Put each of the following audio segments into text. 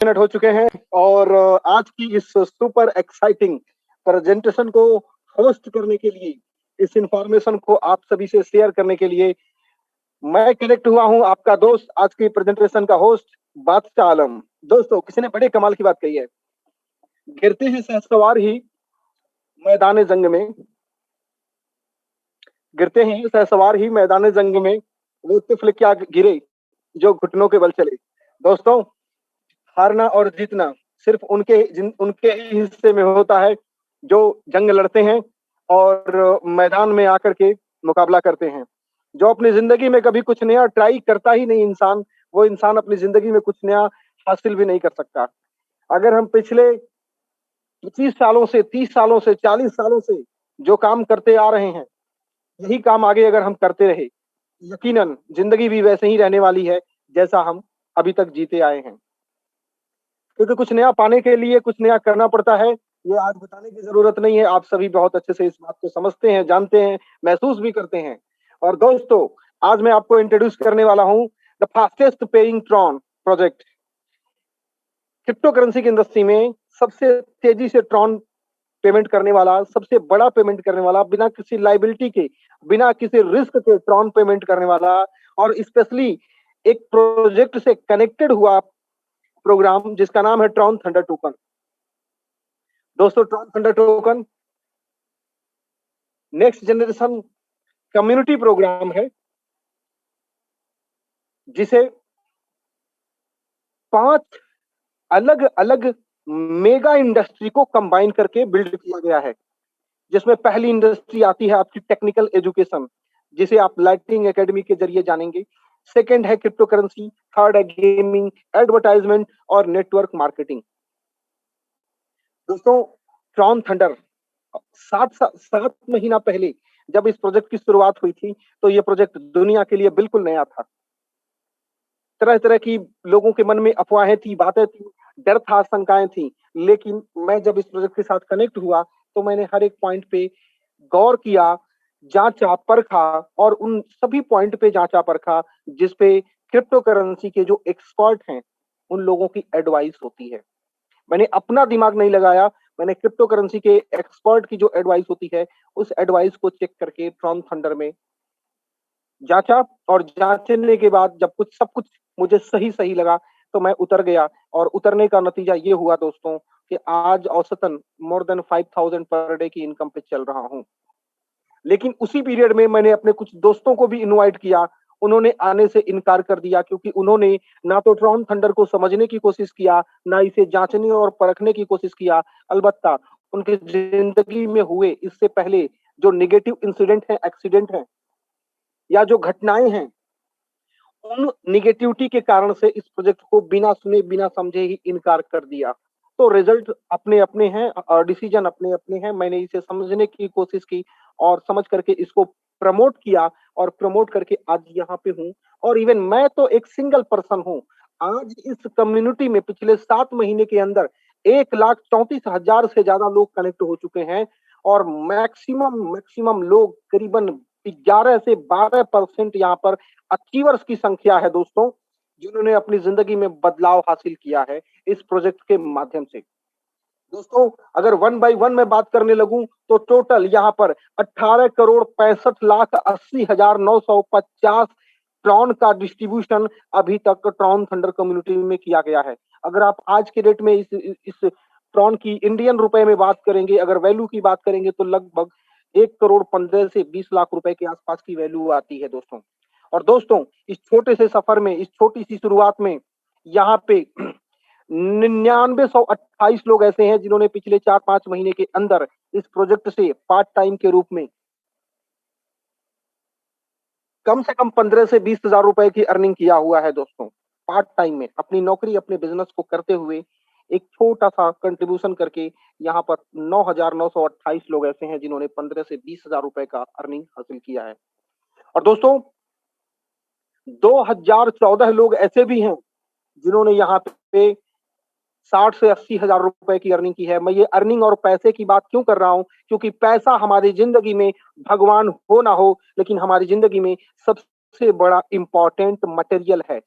Minute हो चुके हैं और आज की इस सुपर एक्साइटिंग प्रेजेंटेशन को होस्ट करने के लिए, इस इंफॉर्मेशन को आप सभी से शेयर करने के लिए मैं कनेक्ट हुआ हूं, आपका दोस्त, आज की प्रेजेंटेशन का होस्ट बादशाह आलम। दोस्तों, किसी ने बड़े कमाल की बात कही है, गिरते हैं सहसवार ही मैदान जंग में, गिरते हैं सहसवार ही मैदान जंग में, वो तिफल क्या गिरे जो घुटनों के बल चले। दोस्तों, हारना और जीतना सिर्फ उनके ही हिस्से में होता है जो जंग लड़ते हैं और मैदान में आकर के मुकाबला करते हैं। जो अपनी जिंदगी में कभी कुछ नया ट्राई करता ही नहीं इंसान, वो इंसान अपनी जिंदगी में कुछ नया हासिल भी नहीं कर सकता। अगर हम पिछले 25 सालों से, 30 सालों से, 40 सालों से जो काम करते आ रहे हैं, यही काम आगे अगर हम करते रहे, यकीनन जिंदगी भी वैसे ही रहने वाली है जैसा हम अभी तक जीते आए हैं। क्योंकि कुछ नया पाने के लिए कुछ नया करना पड़ता है, ये आज बताने की जरूरत नहीं है। आप सभी बहुत अच्छे से इस बात को समझते हैं, जानते हैं, महसूस भी करते हैं। और दोस्तों, आज मैं आपको इंट्रोड्यूस करने वाला हूं the fastest paying Tron project. Crypto currency की इंडस्ट्री में सबसे तेजी से ट्रॉन पेमेंट करने वाला, सबसे बड़ा पेमेंट करने वाला, बिना किसी लाइबिलिटी के, बिना किसी रिस्क के ट्रॉन पेमेंट करने वाला, और स्पेशली एक प्रोजेक्ट से कनेक्टेड हुआ प्रोग्राम जिसका नाम है ट्रॉन थंडर टोकन। दोस्तों, Tron thunder token next generation community program है जिसे 5 अलग अलग मेगा इंडस्ट्री को कंबाइन करके बिल्ड किया गया है। जिसमें पहली इंडस्ट्री आती है आपकी टेक्निकल एजुकेशन, जिसे आप लाइटनिंग एकेडमी के जरिए जानेंगे। सेकंड है क्रिप्टो करेंसी, थर्ड है गेमिंग, एडवर्टाइजमेंट और नेटवर्क मार्केटिंग। दोस्तों, ट्रॉन थंडर 7 महीना पहले जब इस प्रोजेक्ट की शुरुआत हुई थी, तो ये प्रोजेक्ट दुनिया के लिए बिल्कुल नया था। तरह तरह की लोगों के मन में अफवाहें थी, बातें थी, डर था, आशंकाएं थी। लेकिन मैं जब इस प्रोजेक्ट के साथ कनेक्ट हुआ तो मैंने हर एक पॉइंट पे गौर किया, जांचा परखा, और उन सभी पॉइंट पे जांचा परखा जिस पे क्रिप्टो करेंसी के जो एक्सपर्ट हैं उन लोगों की एडवाइस होती है। मैंने अपना दिमाग नहीं लगाया, मैंने क्रिप्टो करेंसी के एक्सपर्ट की जो एडवाइस होती है उस एडवाइस को चेक करके ट्रॉन थंडर में जांचा, और जांचने के बाद जब सब कुछ मुझे सही सही लगा तो मैं उतर गया। और उतरने का नतीजा ये हुआ दोस्तों कि आज औसतन मोर देन 5000 पर डे की इनकम पे चल रहा हूं। लेकिन उसी पीरियड में मैंने अपने कुछ दोस्तों को भी इनवाइट किया, उन्होंने आने से इनकार कर दिया क्योंकि उन्होंने ना तो ट्रॉन थंडर को समझने की कोशिश किया, ना इसे जांचने और परखने की कोशिश किया। अलबत्ता उनकी जिंदगी में हुए इससे पहले जो नेगेटिव इंसिडेंट है, एक्सीडेंट है, या जो घटनाएं हैं, उन निगेटिविटी के कारण से इस प्रोजेक्ट को बिना सुने बिना समझे ही इनकार कर दिया। तो रिजल्ट अपने अपने हैं और डिसीजन अपने अपने हैं। मैंने इसे समझने की कोशिश की और समझ करके इसको प्रमोट किया, और प्रमोट करके आज यहाँ पे हूँ। और इवन मैं तो एक सिंगल पर्सन हूँ। आज इस कम्युनिटी में पिछले 7 महीने के अंदर 1,34,000 से ज्यादा लोग कनेक्ट हो चुके हैं, और मैक्सिमम मैक्सिमम लोग करीबन 11 से 12% यहाँ पर अचीवर्स की संख्या है दोस्तों, जिन्होंने अपनी जिंदगी में बदलाव हासिल किया है इस प्रोजेक्ट के माध्यम से। दोस्तों, अगर वन बाय वन में बात करने लगूं तो टोटल यहाँ पर 18,65,80,950 ट्रॉन का डिस्ट्रीब्यूशन अभी तक ट्रॉन थंडर कम्युनिटी में किया गया है। अगर आप आज के डेट में इस ट्रॉन की इंडियन रुपए में बात करेंगे, अगर वैल्यू की बात करेंगे, तो लगभग 1,15 से 20 लाख रुपए के आसपास की वैल्यू आती है दोस्तों। और दोस्तों, इस छोटे से सफर में, इस छोटी सी शुरुआत में, यहाँ पे 9928 लोग ऐसे हैं जिन्होंने पिछले 4-5 महीने के अंदर इस प्रोजेक्ट से पार्ट टाइम के रूप में कम से कम 15 से 20 हजार रुपए की अर्निंग किया हुआ है दोस्तों। पार्ट टाइम में अपनी नौकरी, अपने बिजनेस को करते हुए एक छोटा सा कंट्रीब्यूशन करके यहाँ पर 9,928 लोग ऐसे हैं जिन्होंने 15 से 20 हजार रुपए का अर्निंग हासिल किया है। और दोस्तों, 2014 लोग ऐसे भी हैं जिन्होंने यहाँ पे 60 से 80 हजार रुपए की अर्निंग की है। मैं ये अर्निंग और पैसे की बात क्यों कर रहा हूं? क्योंकि पैसा हमारी जिंदगी में भगवान हो ना हो, लेकिन हमारी जिंदगी में सबसे बड़ा इंपॉर्टेंट मटेरियल है,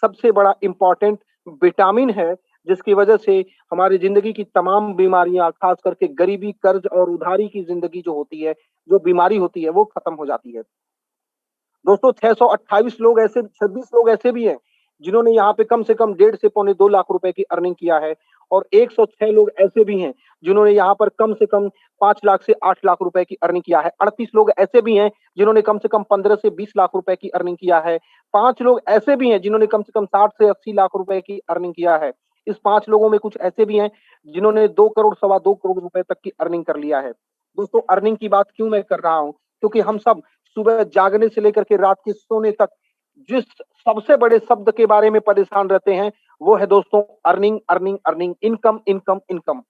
सबसे बड़ा इंपॉर्टेंट विटामिन है, जिसकी वजह से हमारी ज़िंदगी की तमाम बीमारियाँ, ख़ास करके गरीबी, कर्ज़ और उधारी की ज़िंदगी जो होती है, जो बीमारी होती है, वो खत्म हो जाती है। दोस्तों 628 लोग ऐसे 26 लोग ऐसे भी हैं, जिन्होंने यहाँ पे कम से कम डेढ़ से पौने 2 लाख रुपए की अर्निंग किया है और 106 लोग ऐसे भी हैं, जिन्होंने यहाँ पर कम से कम 5 लाख से 8 लाख रुपए की अर्निंग किया है। 38 लोग ऐसे भी हैं, जिन्होंने कम से कम 15 से 20 लाख रुपए की अर्निंग किया है। 5 लोग ऐसे भी हैं, जिन्होंने कम से कम 60 से 80 लाख रुपए की अर्निंग किया है। इस 5 लोगों में कुछ ऐसे भी हैं, जिन्होंने 2 करोड़, सवा 2 करोड़ रुपए तक की अर्निंग कर लिया है। दोस्तों अर्निंग की बात क्यों मैं कर रहा हूँ? क्योंकि हम सब सुबह जागने से लेकर के रात के सोने तक जिस सबसे बड़े शब्द के बारे में परेशान रहते हैं, वो है दोस्तों earning, earning, earning, income, income, income.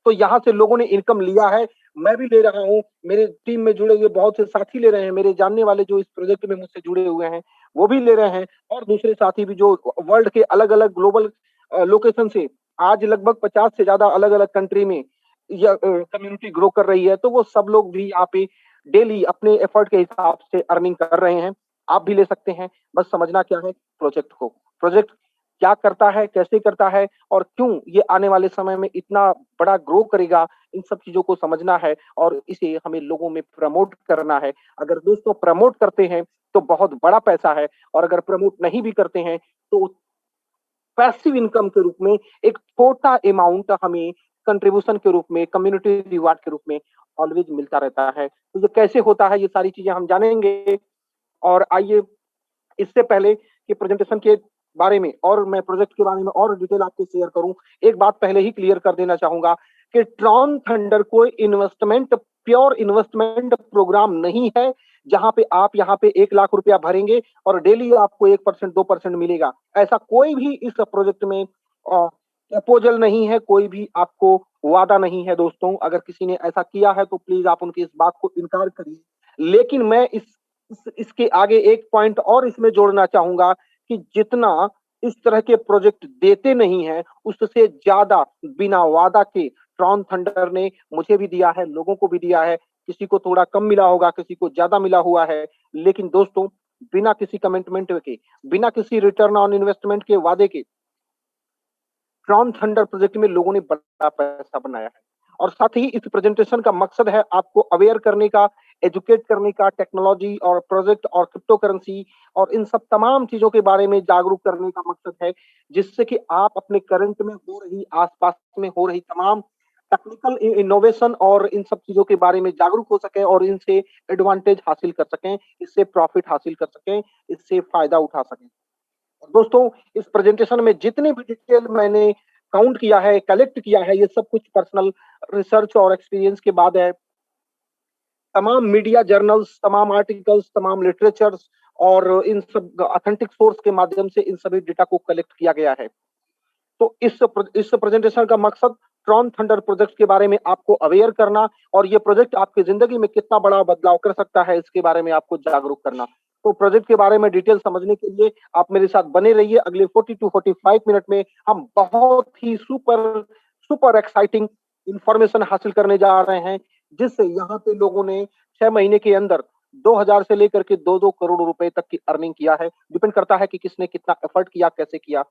तो यहाँ से लोगों ने इनकम लिया है, मैं भी ले रहा हूँ, मेरे टीम में जुड़े हुए बहुत से साथी ले रहे हैं, मेरे जानने वाले जो इस प्रोजेक्ट में मुझसे जुड़े हुए हैं, वो भी ले रहे हैं और दूसरे साथी भी जो वर्ल्ड के अलग-अलग ग्लोबल लोकेशन से आज लगभग 50 से ज़्यादा अलग-अलग कंट्री में कम्युनिटी ग्रो कर रही है, तो वो सब लोग भी यहाँ पे डेली अपने एफर्ट के हिसाब से अर्निंग कर रहे हैं। आप भी ले सकते हैं, बस समझना क्या है प्रोजेक्ट को। प्रोजेक्ट क्या करता है, कैसे करता है और क्यों ये आने वाले समय में इतना बड़ा ग्रो करेगा, इन सब चीज़ों को समझना है और इसे हमें लोगों में प्रमोट करना है। अगर दोस्तों प्रमोट करते हैं, तो बहुत बड़ा पैसा है और अगर प्रमोट नहीं भी करते हैं, तो पैसिव इनकम के रूप में एक छोटा अमाउंट हमें कंट्रीब्यूशन के रूप में, कम्युनिटी रिवार्ड के रूप में ऑलवेज मिलता रहता है। तो ये कैसे होता है, ये सारी चीज़ें हम जानेंगे और आइए इससे पहले कि प्रेजेंटेशन के बारे में और मैं प्रोजेक्ट के बारे में और डिटेल आपको शेयर करूं, एक बात पहले ही क्लियर कर देना चाहूंगा कि ट्रॉन थंडर कोई इन्वेस्टमेंट, प्योर इन्वेस्टमेंट प्रोग्राम नहीं है, जहां पे आप यहाँ पे 1 लाख रुपया भरेंगे और डेली आपको 1%, 2% मिलेगा। ऐसा कोई भी इस प्रोजेक्ट में प्रपोजल नहीं है, कोई भी आपको वादा नहीं है दोस्तों। अगर किसी ने ऐसा किया है तो प्लीज आप उनकी इस बात को इनकार करिए। लेकिन मैं इसके आगे एक पॉइंट और इसमें जोड़ना चाहूंगा कि जितना इस तरह के प्रोजेक्ट देते नहीं है, उससे ज्यादा बिना वादा के ट्रॉन थंडर ने मुझे भी दिया है, लोगों को भी दिया है। किसी को थोड़ा कम मिला होगा, किसी को ज्यादा मिला हुआ है, लेकिन दोस्तों बिना किसी कमिटमेंट के, बिना किसी रिटर्न ऑन इन्वेस्टमेंट के वादे के ट्रॉन थंडर प्रोजेक्ट में लोगों ने बड़ा पैसा बनाया है। और साथ ही इस प्रेजेंटेशन का मकसद है आपको अवेयर करने का, एजुकेट करने का, टेक्नोलॉजी और प्रोजेक्ट और क्रिप्टो करेंसी और इन सब तमाम चीजों के बारे में जागरूक करने का मकसद है, जिससे कि आप अपने करंट में हो रही, आसपास में हो रही तमाम टेक्निकल इनोवेशन और इन सब चीजों के बारे में जागरूक हो सके और इनसे एडवांटेज हासिल कर सकें, इससे प्रॉफिट हासिल कर सकें, इससे फायदा उठा सकें। दोस्तों इस प्रेजेंटेशन में जितनी भी डिटेल मैंने काउंट किया है, कलेक्ट किया है, ये सब कुछ पर्सनल रिसर्च और एक्सपीरियंस के बाद है। तमाम मीडिया जर्नल्स, तमाम आर्टिकल्स, तमाम लिटरेचर्स और इन सब ऑथेंटिक सोर्स के माध्यम से इन सभी डेटा को कलेक्ट किया गया है। तो इस प्रेजेंटेशन का मकसद ट्रॉन थंडर प्रोजेक्ट के बारे में आपको अवेयर करना और ये प्रोजेक्ट आपकी जिंदगी में कितना बड़ा बदलाव कर सकता है, इसके बारे में आपको जागरूक करना। तो प्रोजेक्ट के बारे में डिटेल समझने के लिए आप मेरे साथ बने रहिए। अगले 40 टू 45 मिनट में हम बहुत ही सुपर सुपर एक्साइटिंग इंफॉर्मेशन हासिल करने जा रहे हैं, जिससे यहाँ पे लोगों ने 6 महीने के अंदर 2000 से लेकर के 2-2 करोड़ रुपए तक की अर्निंग किया है। डिपेंड करता है कि किसने कितना एफर्ट किया, कैसे किया।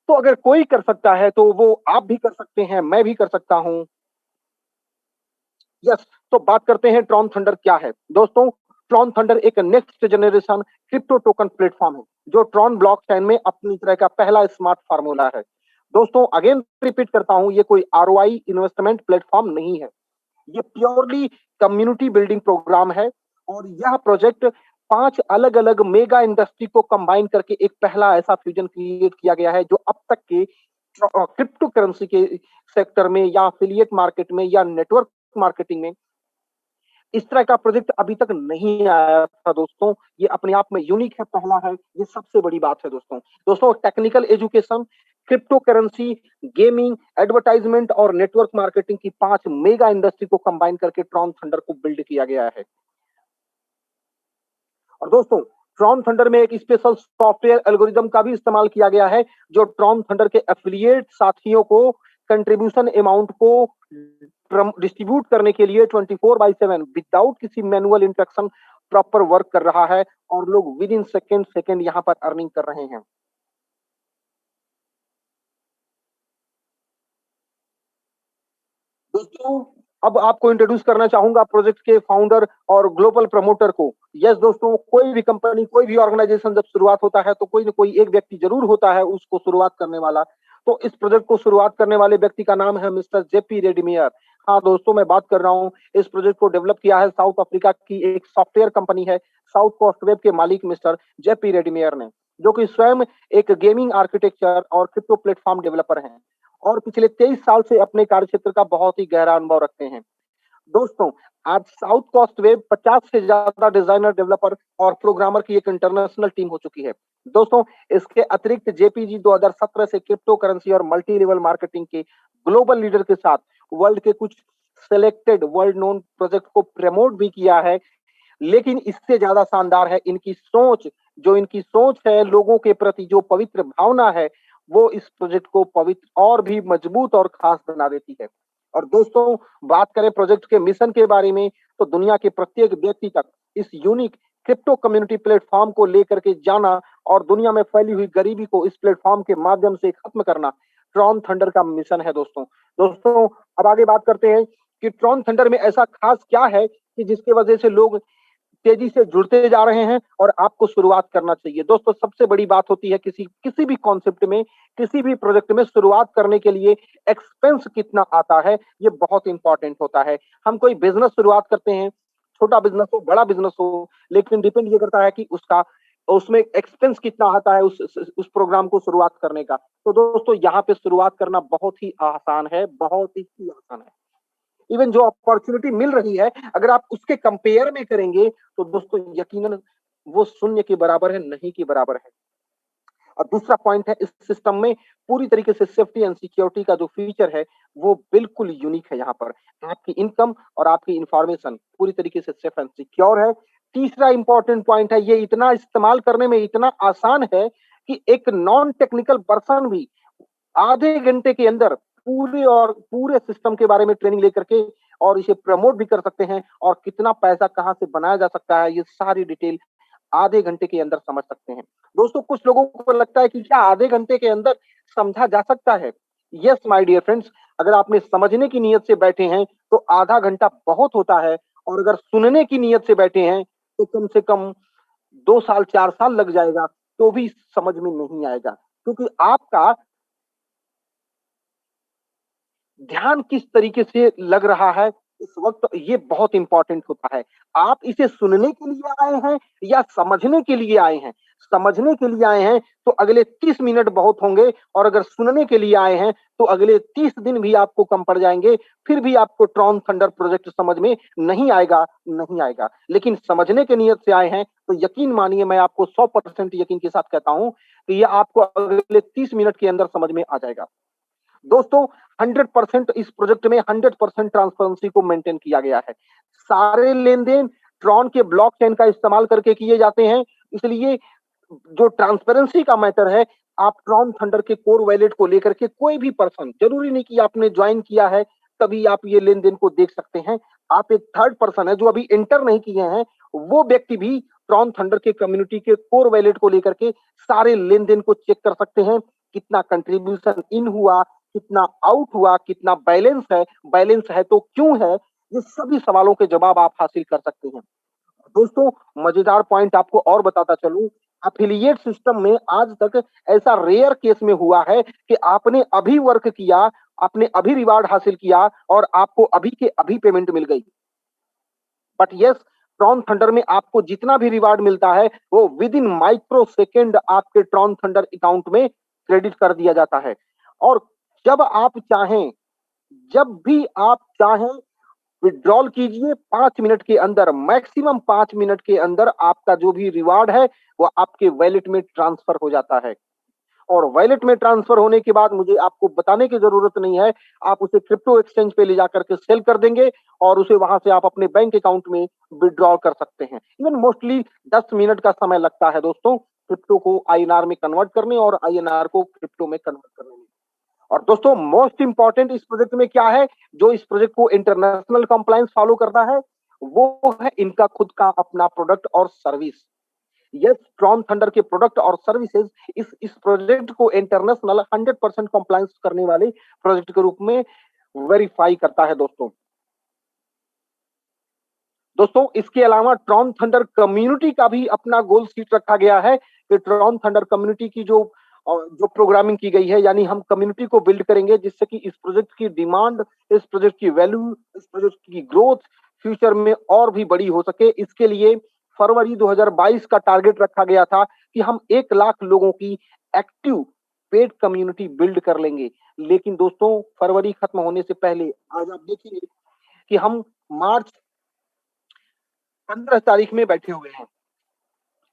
तो अगर कोई कर सकता है तो वो आप भी कर सकते हैं, मैं भी कर सकता हूं। यस, तो बात करते हैं ट्रॉन थंडर क्या है। दोस्तों ट्रॉन थंडर एक next generation crypto token platform है, जो ट्रॉन ब्लॉकचेन में अपनी तरह का पहला स्मार्ट फार्मूला है। दोस्तों अगेन रिपीट करता हूं, ये कोई आरओआई इन्वेस्टमेंट प्लेटफॉर्म नहीं है, ये प्योरली कम्युनिटी बिल्डिंग प्रोग्राम है और यह प्रोजेक्ट 5 अलग-अलग मेगा इंडस्ट्री को कंबाइन करके एक पहला ऐसा फ्यूजन क्रिएट किया गया है, जो अब तक के क्रिप्टो करेंसी के सेक्टर में या एफिलिएट मार्केट में या नेटवर्क मार्केटिंग में इस तरह का प्रोजेक्ट अभी तक नहीं आया था दोस्तों। ये अपने आप में यूनिक है, पहला है, ये सबसे बड़ी बात है दोस्तों। दोस्तों technical education, crypto currency, gaming, advertisement और नेटवर्क मार्केटिंग की 5 मेगा इंडस्ट्री को कंबाइन करके ट्रॉन थंडर को बिल्ड किया गया है। और दोस्तों ट्रॉन थंडर में एक स्पेशल सॉफ्टवेयर एल्गोरिदम का भी इस्तेमाल किया गया है, जो ट्रॉन थंडर के एफिलिएट साथियों को कंट्रीब्यूशन अमाउंट को डिस्ट्रीब्यूट करने के लिए 24/7 विदाउट किसी मैनुअल इंस्ट्रक्शन प्रॉपर वर्क कर रहा है और लोग विद इन सेकेंड यहाँ पर अर्निंग कर रहे हैं। दोस्तों, अब आपको इंट्रोड्यूस करना चाहूँगा प्रोजेक्ट के फाउंडर और ग्लोबल प्रमोटर को। यस दोस्तों, कोई भी कंपनी, कोई भी ऑर्गेनाइजेशन जब शुरुआत होता है तो कोई न कोई एक व्यक्ति ज़रूर होता है उसको शुरुआत करने वाला। तो इस प्रोजेक्ट को शुरुआत करने वाले व्यक्ति का नाम है मिस्टर जेपी रेडमेयर। हाँ दोस्तों, मैं बात कर रहा हूँ, इस प्रोजेक्ट को डेवलप किया है साउथ अफ्रीका की एक सॉफ्टवेयर कंपनी है, साउथ कोस्ट वेब के मालिक मिस्टर जेपी रेडमेयर ने, जो कि स्वयं एक गेमिंग आर्किटेक्चर और क्रिप्टो प्लेटफ़ॉर्म डेवलपर हैं और पिछले 23 साल से अपने कार्यक्षेत्र का बहुत ही गहरा अनुभव रखते हैं। दोस्तों, आज साउथ कोस्ट वेब 50 से ज़्यादा डिज़ाइनर, डेवलपर और प्रोग्रामर की एक इंटरनेशनल टीम हो चुकी है। दोस्तों, इसके अतिरिक्त जेपीजी 2017 से क्रिप्टो करेंसी और मल्टी लेवल मार्केटिंग के ग्लोबल लीडर के साथ वर्ल्ड के कुछ सेलेक्टेड वर्ल्ड नोन प्रोजेक्ट को प्रमोट भी किया है। लेकिन इससे ज़्यादा शानदार है इनकी सोच, जो इनकी सोच है, लोगों के प्रति जो पवित्र भावना है, वो इस प्रोजेक्ट को पवित्र और भी मजबूत और खास बना देती है। और दोस्तों, बात करें प्रोजेक्ट के मिशन के बारे में, तो दुनिया के प्रत्येक व्यक्ति तक इस यूनिक क्रिप्टो कम्युनिटी प्लेटफ़ॉर्म को लेकर के जाना और दुनिया में फैली हुई गरीबी को इस प्लेटफ़ॉर्म के माध्यम से खत्म करना, ट्रॉन थंडर का मिशन है दोस्तों। दोस्तों, अब आगे बात करते हैं कि ट्रॉन थंडर में ऐसा खास क्या है कि जिसकी वजह से लोग तेजी से जुड़ते जा रहे हैं और आपको शुरुआत करना चाहिए। दोस्तों, सबसे बड़ी बात होती है किसी किसी भी कॉन्सेप्ट में, किसी भी प्रोजेक्ट में शुरुआत करने के लिए एक्सपेंस कितना आता है, ये बहुत इंपॉर्टेंट होता है। हम कोई बिज़नेस शुरुआत करते हैं, छोटा बिज़नेस हो, बड़ा बिज़नेस हो, लेकिन डिपेंड ये करता है कि उसका उसमें एक्सपेंस कितना आता है उस प्रोग्राम को शुरुआत करने का। तो दोस्तों, यहाँ पे शुरुआत करना बहुत ही आसान है, बहुत ही आसान है। इवन जो अपॉर्चुनिटी मिल रही है, अगर आप उसके कंपेयर में करेंगे, तो दोस्तों यकीनन वो शून्य के बराबर है, नहीं के बराबर है। और दूसरा पॉइंट है, इस सिस्टम में पूरी तरीके से सेफ्टी एंड सिक्योरिटी का जो फीचर है, वो बिल्कुल यूनिक है यहाँ पर। आपकी इनकम और आपकी इन्फॉर्मेशन पूरी तरीके से सेफ एंड सिक्योर है। तीसरा इंपॉर्टेंट पॉइंट है, ये इतना इस्तेमाल करने में इतना आसान है कि एक नॉन टेक्निकल पर्सन भी आधे घंटे के अंदर पूरे सिस्टम के बारे में ट्रेनिंग लेकर के और इसे प्रमोट भी कर सकते हैं और कितना पैसा कहाँ से बनाया जा सकता है, ये सारी डिटेल आधे घंटे के अंदर समझ सकते हैं। दोस्तों, कुछ लोगों को लगता है कि क्या आधे घंटे के अंदर समझा जा सकता है? यस माय डियर फ्रेंड्स, अगर आपने समझने की नीयत से बैठे हैं, तो आधा घंटा बहुत होता है और अगर सुनने की नीयत से बैठे हैं, तो कम से कम 2 साल, 4 साल लग जाएगा, तो भी समझ में नहीं आएगा। क्योंकि आपका ध्यान किस तरीके से लग रहा है इस वक़्त, ये बहुत इम्पोर्टेंट होता है। आप इसे सुनने के लिए आए हैं या समझने के लिए आए हैं? समझने के लिए आए हैं तो अगले 30 मिनट बहुत होंगे और अगर सुनने के लिए आए हैं तो अगले 30 दिन भी आपको कम पड़ जाएँगे, फिर भी आपको ट्रॉन थंडर प्रोजेक्ट समझ में नहीं आएगा, नहीं आएगा। लेकिन समझने की नियत से आए हैं तो यकीन मानिए, मैं आपको 100% यकीन के साथ कहता हूँ कि ये आपको अगले 30 मिनट के अंदर समझ में आ जाएगा। दोस्तों, 100% इस प्रोजेक्ट में 100% ट्रांसपेरेंसी को मेंटेन किया गया है। सारे लेन-देन ट्रॉन के ब्लॉकचेन का इस्तेमाल करके किए जाते हैं, इसलिए जो ट्रांसपेरेंसी का मैटर है, आप ट्रॉन थंडर के कोर वॉलेट को लेकर के कोई भी पर्सन, जरूरी नहीं कि आपने ज्वाइन किया है तभी आप ये लेन-देन को देख सकते हैं। आप एक थर्ड पर्सन है जो अभी एंटर नहीं किए हैं, वो व्यक्ति भी ट्रॉन थंडर के कम्युनिटी के कोर वॉलेट को लेकर के सारे लेन-देन को चेक कर सकते हैं। कितना कंट्रीब्यूशन इन हुआ, कितना आउट हुआ, कितना बैलेंस है तो क्यों है? ये सभी सवालों के जवाब आप हासिल कर सकते हैं। दोस्तों, मजेदार पॉइंट आपको और बताता चलूं, एफिलिएट सिस्टम में आज तक ऐसा रेयर केस में हुआ है कि आपने अभी वर्क किया, आपने अभी रिवार्ड हासिल किया और आपको अभी के अभी पेमेंट मिल गई। बट यस, ट्रॉन थंडर में आपको जितना भी रिवार्ड मिलता है वो विद इन माइक्रो सेकेंड आपके ट्रॉन थंडर अकाउंट में क्रेडिट कर दिया जाता है। और जब आप चाहें, जब भी आप चाहें, विथड्रॉल कीजिए, 5 मिनट के अंदर, मैक्सिमम 5 मिनट के अंदर आपका जो भी रिवार्ड है वो आपके वॉलेट में ट्रांसफर हो जाता है। और वॉलेट में ट्रांसफर होने के बाद मुझे आपको बताने की जरूरत नहीं है, आप उसे क्रिप्टो एक्सचेंज पे ले जाकर के सेल कर देंगे और उसे वहां से आप अपने बैंक अकाउंट में विड्रॉ कर सकते हैं। इवन मोस्टली 10 मिनट का समय लगता है दोस्तों, क्रिप्टो को आईएनआर में कन्वर्ट करने और आईएनआर को क्रिप्टो में कन्वर्ट करने में। और दोस्तों, मोस्ट इंपॉर्टेंट इस प्रोजेक्ट में क्या है, जो इस प्रोजेक्ट को इंटरनेशनल कंप्लायंस फॉलो करता है, वो है इनका खुद का अपना प्रोडक्ट और सर्विस। यस, ट्रॉन थंडर के प्रोडक्ट और सर्विसेज इस प्रोजेक्ट को इंटरनेशनल 100% कंप्लायंस करने वाले प्रोजेक्ट के रूप में वेरीफाई करता है दोस्तों। दोस्तों इसके अलावा ट्रॉन थंडर कम्युनिटी का भी अपना गोल सीट रखा गया है कि ट्रॉन थंडर कम्युनिटी की जो प्रोग्रामिंग की गई है, यानी हम कम्युनिटी को बिल्ड करेंगे जिससे कि इस प्रोजेक्ट की डिमांड, इस प्रोजेक्ट की वैल्यू, इस प्रोजेक्ट की ग्रोथ फ्यूचर में और भी बड़ी हो सके। इसके लिए फरवरी 2022 का टारगेट रखा गया था कि हम 1 लाख लोगों की एक्टिव पेड कम्युनिटी बिल्ड कर लेंगे। लेकिन दोस्तों फरवरी खत्म होने से पहले आज आप देखिए कि हम मार्च 15 तारीख में बैठे हुए हैं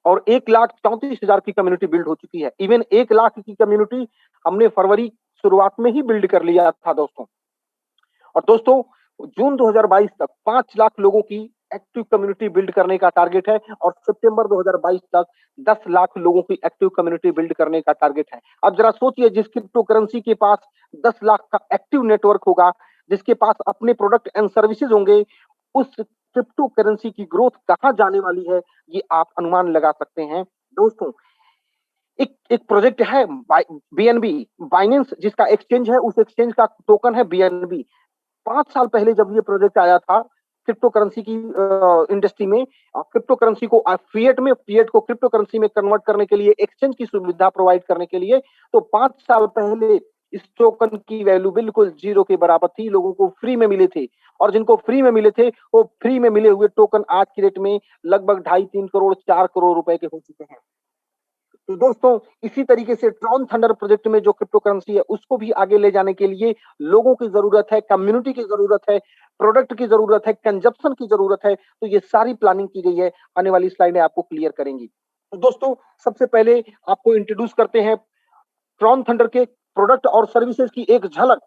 और 1,34,000 की कम्युनिटी बिल्ड हो चुकी है। इवन 1 लाख की कम्युनिटी हमने फरवरी शुरुआत में ही बिल्ड कर लिया था दोस्तों। और दोस्तों जून 2022 तक 5 लाख लोगों की एक्टिव कम्युनिटी बिल्ड करने का टारगेट है और सितंबर 2022 तक 10 लाख लोगों की एक्टिव कम्युनिटी बिल्ड करने का टारगेट है। अब जरा सोचिए, जिस क्रिप्टो करेंसी के पास 10 लाख का एक्टिव नेटवर्क होगा, जिसके पास अपने प्रोडक्ट एंड सर्विसेज होंगे, उस क्रिप्टो करेंसी की ग्रोथ कहां जाने वाली है, ये आप अनुमान लगा सकते हैं दोस्तों। एक एक प्रोजेक्ट है बीएनबी, बाइनेंस जिसका एक्सचेंज है, उस एक्सचेंज का टोकन है बीएनबी। 5 साल पहले जब ये प्रोजेक्ट आया था क्रिप्टो करेंसी की इंडस्ट्री में, क्रिप्टो करेंसी को फिएट को क्रिप्टो करेंसी में कन्वर्ट करने के लिए, एक्सचेंज की सुविधा प्रोवाइड करने के लिए, तो 5 साल पहले इस टोकन की वैल्यू बिल्कुल जीरो के बराबर थी, लोगों को फ्री में मिले थे। और जिनको फ्री में मिले थे, वो फ्री में मिले हुए टोकन आज की डेट में लगभग 2.5-3 करोड़ 4 करोड़ रुपए के हो चुके हैं। तो दोस्तों इसी तरीके से ट्रॉन थंडर प्रोजेक्ट में जो क्रिप्टो करेंसी है उसको भी आगे ले जाने के लिए लोगों की जरूरत है, कम्युनिटी की जरूरत है, प्रोडक्ट की जरूरत है, कंजप्शन की जरूरत है। तो ये सारी प्लानिंग की गई है, आने वाली स्लाइडें आपको क्लियर करेंगी। तो दोस्तों सबसे पहले आपको इंट्रोड्यूस करते हैं ट्रॉन थंडर के प्रोडक्ट और सर्विसेज की एक झलक,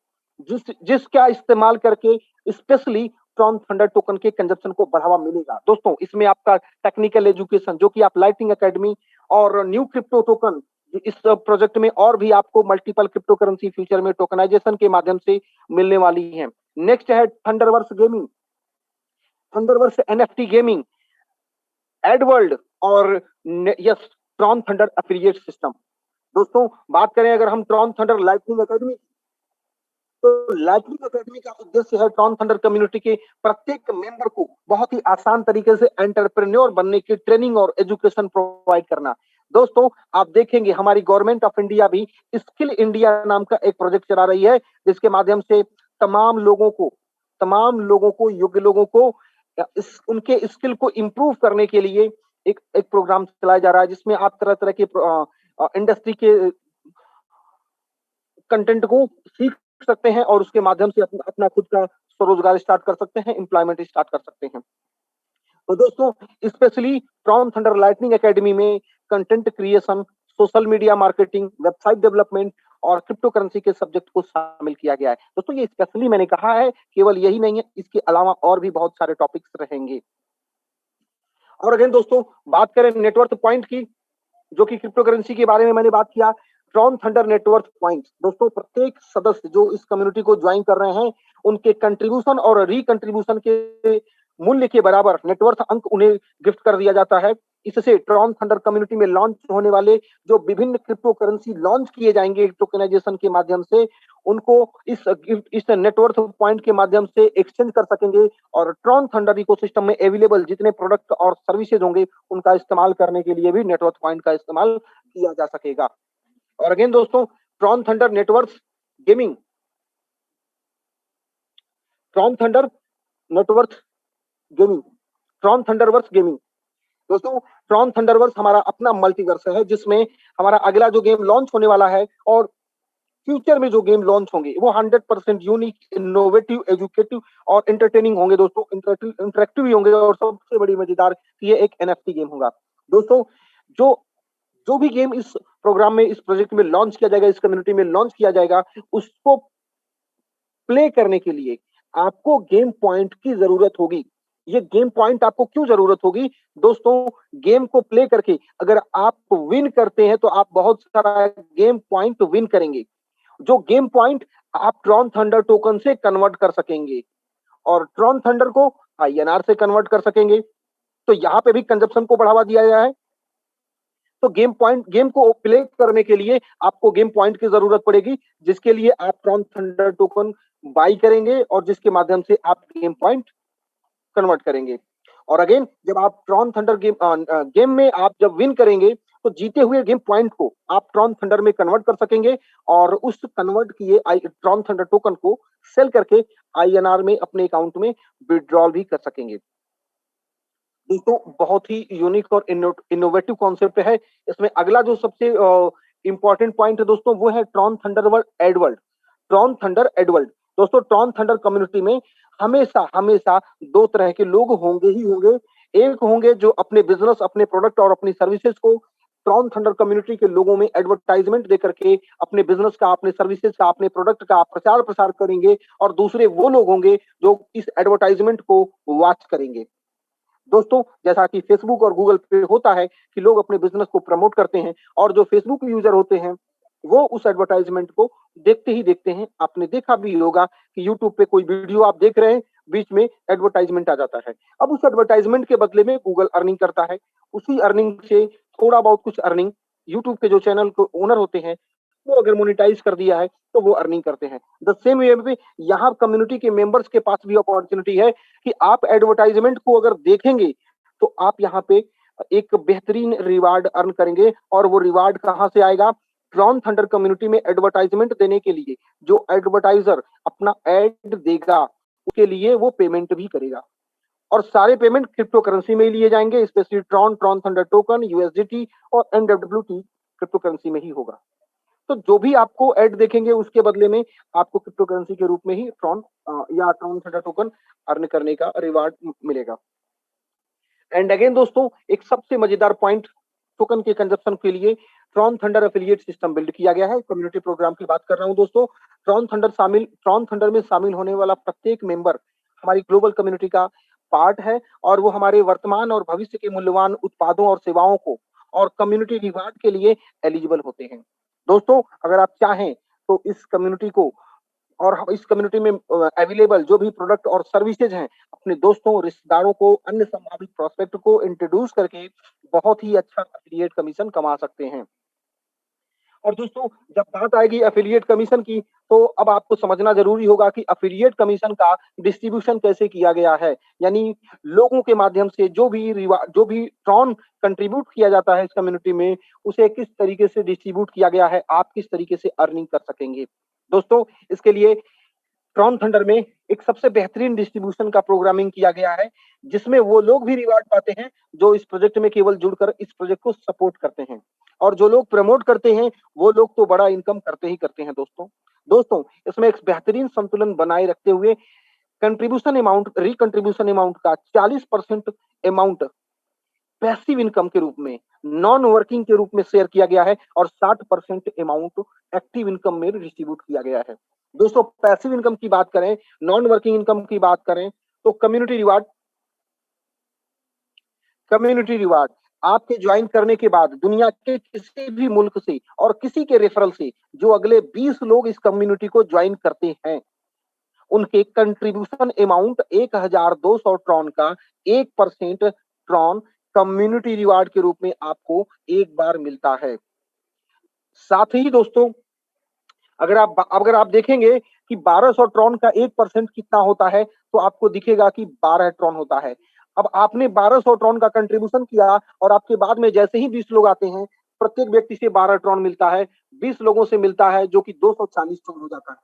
जिसका इस्तेमाल करके स्पेशली ट्रॉन थंडर टोकन के कंजप्शन को बढ़ावा मिलेगा। दोस्तों इसमें आपका टेक्निकल एजुकेशन, जो कि आप लाइटिंग एकेडमी और न्यू क्रिप्टो टोकन, इस प्रोजेक्ट में और भी आपको मल्टीपल क्रिप्टो करेंसी फ्यूचर में टोकनाइजेशन के माध्यम से मिलने वाली है। नेक्स्ट है थंडरवर्स गेमिंग, थंडरवर्स एनएफटी गेमिंग, एडवर्ल्ड और yes Tron thunder affiliate system. दोस्तों बात करें अगर हम ट्रॉन थंडर लाइटनिंग एकेडमी, तो लाइटनिंग एकेडमी का उद्देश्य है ट्रॉन थंडर कम्युनिटी के प्रत्येक मेंबर को बहुत ही आसान तरीके से एंटरप्रेन्योर बनने की ट्रेनिंग और एजुकेशन प्रोवाइड करना। दोस्तों आप देखेंगे हमारी गवर्नमेंट ऑफ इंडिया भी स्किल इंडिया नाम का एक प्रोजेक्ट चला रही है, जिसके माध्यम से तमाम लोगों को योग्य लोगों को उनके स्किल को इंप्रूव करने के लिए एक एक प्रोग्राम चलाया जा रहा है, जिसमें आप तरह तरह के इंडस्ट्री के कंटेंट को सीख सकते हैं और उसके माध्यम से अपना खुद का स्वरोजगार स्टार्ट कर सकते हैं, एम्प्लॉयमेंट स्टार्ट कर सकते हैं। तो दोस्तों specially Tron Thunder Lightning Academy में content creation, social media marketing, website development और क्रिप्टो करेंसी के सब्जेक्ट को शामिल किया गया है। दोस्तों ये स्पेशली मैंने कहा है, केवल यही नहीं है, इसके अलावा और भी बहुत सारे टॉपिक्स रहेंगे। और अगेन दोस्तों बात करें नेटवर्क पॉइंट की, जो कि क्रिप्टो करेंसी के बारे में मैंने बात किया, ट्रॉन थंडर नेटवर्थ पॉइंट। दोस्तों प्रत्येक सदस्य जो इस कम्युनिटी को ज्वाइन कर रहे हैं, उनके कंट्रीब्यूशन और रिकंट्रीब्यूशन के मूल्य के बराबर नेटवर्थ अंक उन्हें गिफ्ट कर दिया जाता है। इससे ट्रॉन थंडर कम्युनिटी में लॉन्च होने वाले जो विभिन्न क्रिप्टो करेंसी लॉन्च किए जाएंगे टोकनाइजेशन के माध्यम से, उनको इस नेटवर्थ पॉइंट के माध्यम से एक्सचेंज कर सकेंगे और ट्रॉन थंडर इकोसिस्टम में अवेलेबल जितने प्रोडक्ट और सर्विसेज होंगे उनका इस्तेमाल करने के लिए भी नेटवर्थ पॉइंट का इस्तेमाल किया जा सकेगा। और अगेन दोस्तों Tron Thunder network gaming, Tron Thunder network gaming, Tron Thunderverse gaming. दोस्तों ट्रॉन थंडरवर्स हमारा अपना मल्टीवर्स है, जिसमें हमारा अगला जो गेम लॉन्च होने वाला है और फ्यूचर में जो गेम लॉन्च होंगे वो 100% यूनिक, इनोवेटिव, एजुकेटिव और एंटरटेनिंग होंगे। दोस्तों इंटरेक्टिव भी होंगे और सबसे बड़ी मजेदार ये एक एनएफटी गेम होगा। दोस्तों जो जो भी गेम इस प्रोग्राम में, इस प्रोजेक्ट में लॉन्च किया जाएगा, इस कम्युनिटी में लॉन्च किया जाएगा, उसको प्ले करने के लिए आपको गेम पॉइंट की जरूरत होगी। ये गेम पॉइंट आपको क्यों जरूरत होगी? दोस्तों गेम को प्ले करके अगर आप विन करते हैं तो आप बहुत सारा गेम पॉइंट विन करेंगे, जो गेम पॉइंट आप ट्रॉन थंडर टोकन से कन्वर्ट कर सकेंगे और ट्रॉन थंडर को आईएनआर से कन्वर्ट कर सकेंगे। तो यहाँ पे भी कंजप्शन को बढ़ावा दिया गया है। तो गेम को प्ले करने के लिए आपको गेम पॉइंट की जरूरत पड़ेगी, जिसके लिए आप ट्रॉन थंडर टोकन बाई करेंगे और जिसके माध्यम से आप गेम पॉइंट कन्वर्ट करेंगे। और अगेन जब आप ट्रॉन थंडर गेम में आप जब विन करेंगे तो जीते हुए गेम पॉइंट को आप ट्रॉन थंडर में कन्वर्ट कर सकेंगे और उस कन्वर्ट किए ट्रॉन थंडर टोकन को सेल करके आईएनआर में अपने अकाउंट में विड्रॉल भी कर सकेंगे। दोस्तों बहुत ही यूनिक और इनोवेटिव कॉन्सेप्ट है। इसमें अगला जो सबसे इंपॉर्टेंट पॉइंट है दोस्तों, वो है ट्रॉन थंडर एडवर्ल्ड। ट्रॉन थंडर एडवर्ल्ड दोस्तों, ट्रॉन थंडर कम्युनिटी में हमेशा हमेशा दो तरह के लोग होंगे ही होंगे। एक होंगे जो अपने बिजनेस, अपने प्रोडक्ट और अपनी सर्विसेज को ट्रॉन थंडर कम्युनिटी के लोगों में एडवर्टाइजमेंट दे करके अपने बिजनेस का, अपने सर्विसेज का, अपने प्रोडक्ट का प्रचार प्रसार करेंगे, और दूसरे वो लोग होंगे जो इस एडवर्टाइजमेंट को वॉच करेंगे। दोस्तों जैसा कि फेसबुक और गूगल पे होता है कि लोग अपने बिजनेस को प्रमोट करते हैं और जो फेसबुक यूजर होते हैं वो उस एडवर्टाइजमेंट को देखते ही देखते हैं। आपने देखा भी होगा कि यूट्यूब पे कोई वीडियो आप देख रहे हैं, बीच में एडवर्टाइजमेंट आ जाता है। अब उस एडवर्टाइजमेंट के बदले में गूगल अर्निंग करता है। उसी अर्निंग से थोड़ा बहुत कुछ अर्निंग यूट्यूब के जो चैनल को ओनर होते हैं वो अगर मोनेटाइज कर दिया है तो वो अर्निंग करते हैं। द सेम वे में यहाँ कम्युनिटी के मेंबर्स के पास भी अपॉर्चुनिटी है कि आप एडवर्टाइजमेंट को अगर देखेंगे तो आप यहाँ पे एक बेहतरीन रिवार्ड अर्न करेंगे। और वो रिवार्ड कहाँ से आएगा? ट्रॉन थंडर कम्युनिटी में एडवर्टाइजमेंट देने के लिए जो एडवर्टाइजर अपना एड देगा उसके लिए वो पेमेंट भी करेगा, और सारे पेमेंट क्रिप्टो करेंसी में ही लिए जाएंगे, specially Tron, Tron thunder token, USDT और एनडब्ल्यूटी क्रिप्टो करेंसी में ही होगा। तो जो भी आपको ऐड देखेंगे उसके बदले में आपको क्रिप्टो करेंसी के रूप में ही ट्रॉन या ट्रॉन थंडर टोकन अर्न करने का रिवार्ड मिलेगा। एंड अगेन दोस्तों एक सबसे मजेदार पॉइंट, टोकन के कंजप्शन के लिए Tron thunder affiliate system build किया गया है। कम्युनिटी प्रोग्राम की बात कर रहा हूं दोस्तों। ट्रॉन थंडर में शामिल होने वाला प्रत्येक मेंबर हमारी ग्लोबल कम्युनिटी का पार्ट है और वो हमारे वर्तमान और भविष्य के मूल्यवान उत्पादों और सेवाओं को और कम्युनिटी रिवार्ड के लिए एलिजिबल होते हैं। दोस्तों अगर आप चाहें तो इस कम्युनिटी को और इस कम्युनिटी में अवेलेबल जो भी प्रोडक्ट और सर्विसेज हैं अपने दोस्तों, रिश्तेदारों को, अन्य संभावित प्रोस्पेक्ट को इंट्रोड्यूस करके बहुत ही अच्छा एफिलिएट कमीशन कमा सकते हैं। और दोस्तों जब बात आएगी एफिलिएट कमीशन की तो अब आपको समझना जरूरी होगा कि एफिलिएट कमीशन का डिस्ट्रीब्यूशन कैसे किया गया है। यानी लोगों के माध्यम से जो भी ट्रॉन कंट्रीब्यूट किया जाता है इस कम्युनिटी में उसे किस तरीके से डिस्ट्रीब्यूट किया गया है, आप किस तरीके से अर्निंग कर सकेंगे। दोस्तों इसके लिए ट्रॉन थंडर में एक सबसे बेहतरीन डिस्ट्रीब्यूशन का प्रोग्रामिंग किया गया है, जिसमें वो लोग भी रिवार्ड पाते हैं जो इस प्रोजेक्ट में केवल जुड़कर इस प्रोजेक्ट को सपोर्ट करते हैं, और जो लोग प्रमोट करते हैं वो लोग तो बड़ा इनकम करते ही करते हैं। दोस्तों इसमें एक बेहतरीन संतुलन बनाए रखते हुए कंट्रीब्यूशन अमाउंट, रिकंट्रीब्यूशन अमाउंट का 40% अमाउंट पैसिव इनकम के रूप में, नॉन वर्किंग के रूप में शेयर किया गया है और 60% अमाउंट एक्टिव इनकम में डिस्ट्रीब्यूट किया गया है। दोस्तों पैसिव इनकम की बात करें, नॉन वर्किंग इनकम की बात करें तो कम्युनिटी रिवार्ड आपके ज्वाइन करने के बाद दुनिया के किसी भी मुल्क से और किसी के रेफरल से जो अगले 20 लोग इस कम्युनिटी को ज्वाइन करते हैं उनके कंट्रीब्यूशन अमाउंट 1200 ट्रॉन का 1% ट्रॉन कम्युनिटी रिवार्ड के रूप में आपको एक बार मिलता है। साथ ही दोस्तों अगर आप देखेंगे कि 1200 ट्रॉन का 1% कितना होता है तो आपको दिखेगा कि 12 ट्रॉन होता है। अब आपने 1200 ट्रॉन का कंट्रीब्यूशन किया और आपके बाद में जैसे ही 20 लोग आते हैं प्रत्येक व्यक्ति से 12 ट्रॉन मिलता है, 20 लोगों से मिलता है जो कि 240 ट्रॉन हो जाता है।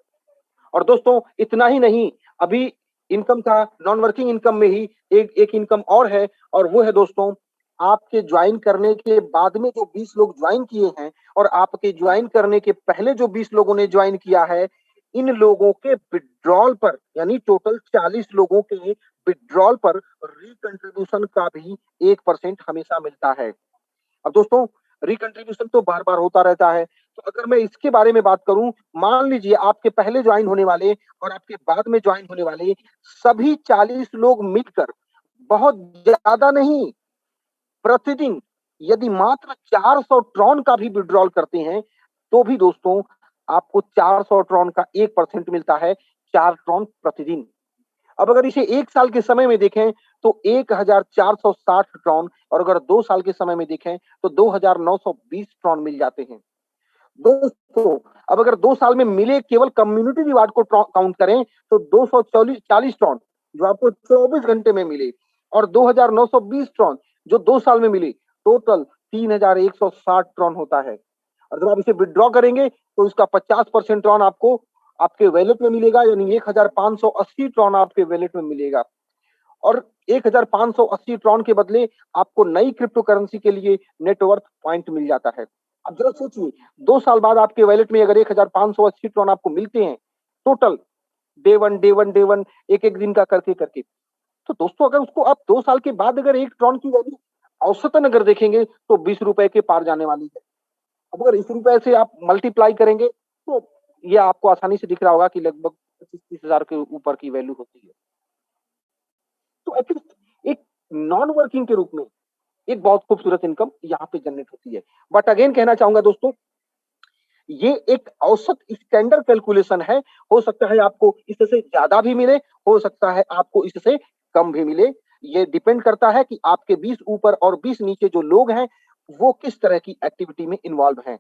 और दोस्तों इतना ही नहीं, अभी इनकम का नॉन वर्किंग इनकम में ही एक इनकम और है, और वो है दोस्तों आपके ज्वाइन करने के बाद में जो 20 लोग ज्वाइन किए हैं और आपके ज्वाइन करने के पहले जो 20 लोगों ने ज्वाइन किया है, इन लोगों के विड्रॉल पर यानी टोटल 40 लोगों के विड्रॉल पर रिकंट्रीब्यूशन का भी 1% हमेशा मिलता है। अब दोस्तों रिकंट्रीब्यूशन तो बार बार होता रहता है, तो अगर मैं इसके बारे में बात करूं, मान लीजिए आपके पहले ज्वाइन होने वाले और आपके बाद में ज्वाइन होने वाले सभी 40 लोग मिलकर बहुत ज्यादा नहीं, प्रतिदिन यदि मात्र 400 ट्रॉन का भी विड्रॉल करते हैं तो भी दोस्तों आपको 400 ट्रॉन का 1% मिलता है, 4 ट्रॉन प्रतिदिन। अब अगर इसे 1 साल के समय में देखें तो 1460 ट्रॉन, और अगर 2 साल के समय में देखें तो 2920 ट्रॉन मिल जाते हैं। दोस्तों, अब अगर 2 साल में मिले केवल कम्युनिटी रिवार्ड को काउंट करें तो 240 ट्रॉन जो आपको 24 घंटे में मिले, और 2920 ट्रॉन जो 2 साल में मिले, टोटल 3160 ट्रॉन होता है। और जब आप इसे विथड्रॉ करेंगे तो इसका 50% ट्रॉन आपको आपके वैलेट में मिलेगा, यानी 1580 ट्रॉन आपके वैलेट में मिलेगा। और 1580 ट्रॉन के बदले आपको नई क्रिप्टो करेंसी के लिए नेटवर्थ पॉइंट मिल जाता है। अब जरा सोचिए, 2 साल बाद आपके वैलेट में अगर 1580 ट्रॉन आपको मिलते हैं टोटल, डे वन एक-एक दिन का करके, तो दोस्तों अगर उसको आप 2 साल के बाद अगर 1 ट्रॉन की वैल्यू औसतन अगर देखेंगे तो ₹20 के पार जाने वाली है। अब अगर इस रुपए से आप मल्टीप्लाई करेंगे तो ये आपको आसानी से दिख रहा होगा कि लगभग 25-30 हज़ार के ऊपर की वैल्यू होती है। तो एटलीस्ट एक नॉन वर्किंग के रूप में एक बहुत खूबसूरत इनकम यहाँ पे जनरेट होती है। बट अगेन कहना चाहूंगा दोस्तों, ये एक औसत स्टैंडर्ड कैलकुलेशन है। हो सकता है आपको इससे ज्यादा भी मिले, हो सकता है आपको इससे कम भी मिले। ये डिपेंड करता है कि आपके 20 ऊपर और 20 नीचे जो लोग हैं वो किस तरह की एक्टिविटी में इन्वॉल्व हैं।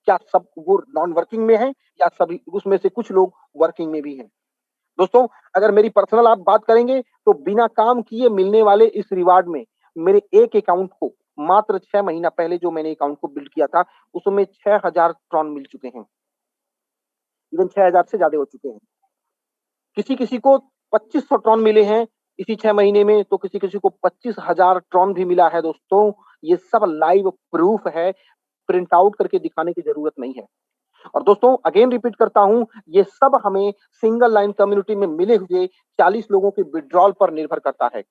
क्या सब वो नॉन वर्किंग में हैं या सभी उसमें से कुछ लोग वर्किंग में भी हैं। दोस्तों, अगर मेरी पर्सनल आप बात करेंगे तो बिना काम किए मिलने वाले इस रिवार्ड में मेरे एक अकाउंट को मात्र 6 महीना पहले जो मैंने अकाउंट को बिल्ड किया था उसमें 6000 ट्रॉन मिल चुके हैं। इवन 6000 से ज्यादा हो चुके हैं। किसी-किसी को 2500 ट्रॉन मिले हैं इसी 6 महीने में, तो किसी-किसी को 25000 ट्रॉन भी मिला है दोस्तों। ये सब लाइव प्रूफ है, प्रिंट आउट करके दिखाने की जरूरत नहीं है। और दोस्तों अगेन रिपीट करता हूं, ये सब हमें सिंगल लाइन कम्युनिटी में मिले हुए 40 लोगों के विड्रॉल पर निर्भर करता है।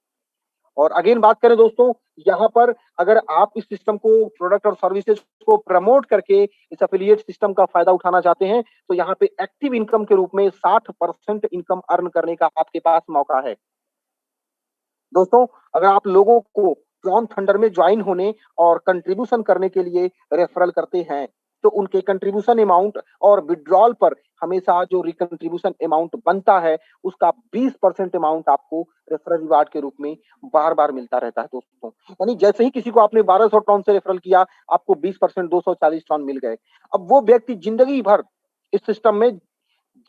और अगेन बात करें दोस्तों, यहाँ पर अगर आप इस सिस्टम को, प्रोडक्ट और सर्विसेज को प्रमोट करके इस एफिलिएट सिस्टम का फायदा उठाना चाहते हैं तो यहाँ पे एक्टिव इनकम के रूप में 60% इनकम अर्न करने का आपके पास मौका है। दोस्तों, अगर आप लोगों को ट्रॉन थंडर में ज्वाइन होने और कंट्रीब्यूशन करने के लिए रेफरल करते हैं तो उनके कंट्रीब्यूशन अमाउंट और विड्रॉल पर हमेशा जो रिकंट्रीब्यूशन अमाउंट बनता है उसका 20% अमाउंट आपको रेफरल रिवार्ड के रूप में बार-बार मिलता रहता है दोस्तों। यानी जैसे ही किसी को आपने 1200 ट्रॉन से रेफरल किया, आपको 20% 240 ट्रॉन मिल गए। अब वो व्यक्ति जिंदगी भर इस सिस्टम में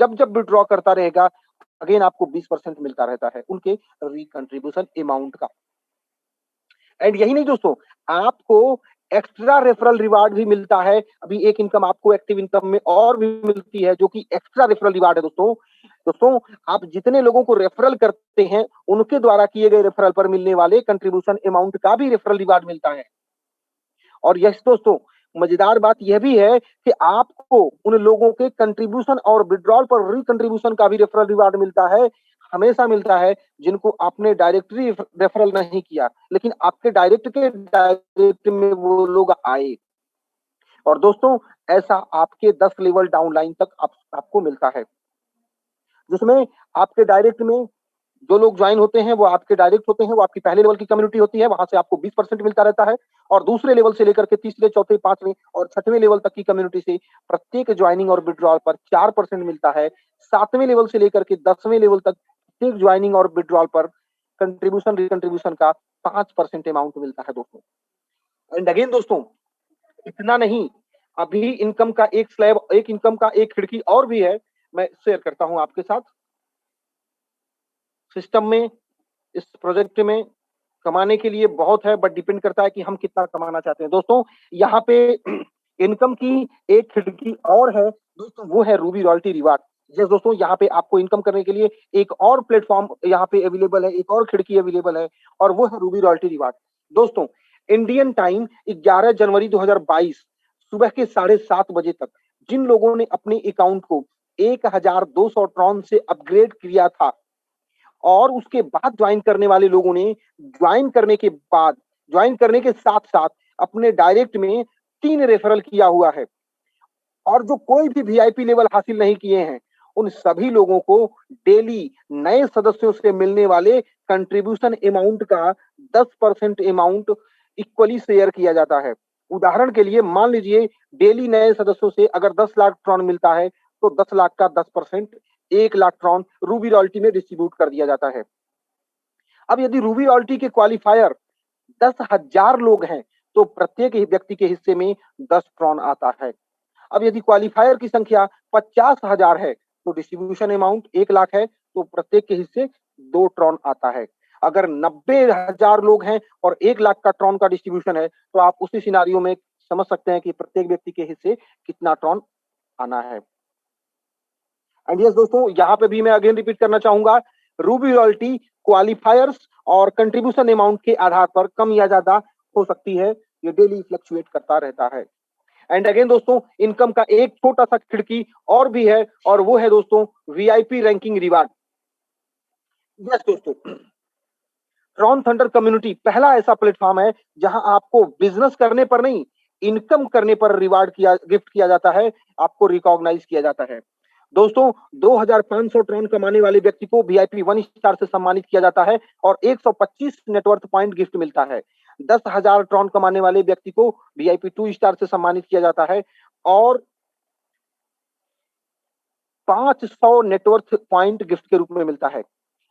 जब विड्रॉ करता रहेगा, अगेन आपको 20% मिलता रहता है उनके रिकंट्रीब्यूशन अमाउंट का। एंड यही नहीं दोस्तों, आपको एक्स्ट्रा रेफरल रिवार्ड भी मिलता है। अभी एक इनकम आपको एक्टिव इनकम में और भी मिलती है जो कि एक्स्ट्रा रेफरल रिवार्ड है दोस्तों। दोस्तों, आप जितने लोगों को रेफरल करते हैं उनके द्वारा किए गए रेफरल पर मिलने वाले कंट्रीब्यूशन अमाउंट का भी रेफरल रिवार्ड मिलता है। और यस दोस्तों, मजेदार बात यह भी है कि आपको उन लोगों के कंट्रीब्यूशन और विड्रॉल पर रिकंट्रीब्यूशन का भी रेफरल रिवार्ड मिलता है, हमेशा मिलता है, जिनको आपने डायरेक्टली रेफरल नहीं किया लेकिन आपके डायरेक्ट में वो लोग आए। और दोस्तों, ऐसा आपके 10 लेवल डाउनलाइन तक आपको मिलता है, जिसमें आपके डायरेक्ट में जो लोग ज्वाइन होते हैं वो आपके डायरेक्ट होते हैं, वो आपकी पहले लेवल की कम्युनिटी होती है, वहां से आपको 20% मिलता रहता है। और दूसरे लेवल से लेकर के तीसरे, चौथे, पांचवें और छठवें लेवल तक की कम्युनिटी से प्रत्येक ज्वाइनिंग और विड्रॉल पर 4% मिलता है। 7वें लेवल से लेकर के 10वें लेवल तक प्रत्येक ज्वाइनिंग और विड्रॉल पर कंट्रीब्यूशन रिकंट्रीब्यूशन का 5% अमाउंट मिलता है दोस्तों। एंड अगेन दोस्तों, इतना नहीं, अभी इनकम का एक स्लैब, एक इनकम का एक खिड़की और भी है, मैं शेयर करता हूं आपके साथ। सिस्टम में, इस प्रोजेक्ट में कमाने के लिए बहुत है, बट डिपेंड करता है कि हम कितना कमाना चाहते हैं। दोस्तों, यहाँ पे इनकम की एक खिड़की और है दोस्तों, वो है रूबी रॉयल्टी रिवार्ड। यस दोस्तों, यहाँ पे आपको इनकम करने के लिए एक और प्लेटफॉर्म यहाँ पे अवेलेबल है, एक और खिड़की अवेलेबल है, और वो है रूबी रॉयल्टी रिवार्ड। दोस्तों, इंडियन टाइम 11 जनवरी 2022 सुबह के 7:30 बजे तक जिन लोगों ने अपने अकाउंट को 1200 ट्रॉन से अपग्रेड किया था और उसके बाद ज्वाइन करने वाले लोगों ने ज्वाइन करने के साथ साथ अपने डायरेक्ट में 3 रेफरल किया हुआ है, और जो कोई भी वीआईपी लेवल हासिल नहीं किए हैं उन सभी लोगों को डेली नए सदस्यों से मिलने वाले कंट्रीब्यूशन अमाउंट का 10% अमाउंट इक्वली शेयर किया जाता है। उदाहरण के लिए मान लीजिए, डेली नए सदस्यों से अगर 10 लाख ट्रॉन मिलता है तो 10 लाख का 10% 1 लाख ट्रॉन रूबी रॉयल्टी में डिस्ट्रीब्यूट कर दिया जाता है। अब यदि रूबी रॉयल्टी के क्वालिफायर 10,000 लोग हैं, तो प्रत्येक ही व्यक्ति के हिस्से में 10 ट्रॉन आता है। अब यदि क्वालिफायर की संख्या 50,000 है, तो डिस्ट्रीब्यूशन अमाउंट 1 लाख है, तो प्रत्येक के हिस्से 2 ट्रॉन आता है। अगर 90,000 लोग हैं और 1 लाख का ट्रॉन का डिस्ट्रीब्यूशन है, तो आप उसी सिनेरियो में समझ सकते हैं कि प्रत्येक व्यक्ति के हिस्से कितना ट्रॉन आना है। एंड यस दोस्तों, यहाँ पे भी मैं अगेन रिपीट करना चाहूंगा, रूबी रॉयल्टी क्वालिफायर्स और कंट्रीब्यूशन अमाउंट के आधार पर कम या ज्यादा हो सकती है। ये डेली फ्लक्चुएट करता रहता है। एंड अगेन दोस्तों, इनकम का एक छोटा सा खिड़की और भी है, और वो है दोस्तों वीआईपी रैंकिंग रिवार्ड। यस दोस्तों, ट्रॉन थंडर कम्युनिटी पहला ऐसा प्लेटफॉर्म है जहां आपको बिजनेस करने पर नहीं, इनकम करने पर रिवार्ड गिफ्ट किया जाता है, आपको रिकॉग्नाइज किया जाता है। दोस्तों, 2500 ट्रॉन कमाने वाले व्यक्ति को वीआईपी 1 स्टार से सम्मानित किया जाता है और 125 नेटवर्थ पॉइंट गिफ्ट मिलता है। 10,000 ट्रॉन कमाने वाले व्यक्ति को वीआईपी 2 स्टार से सम्मानित किया जाता है और 500 नेटवर्थ पॉइंट गिफ्ट के रूप में मिलता है।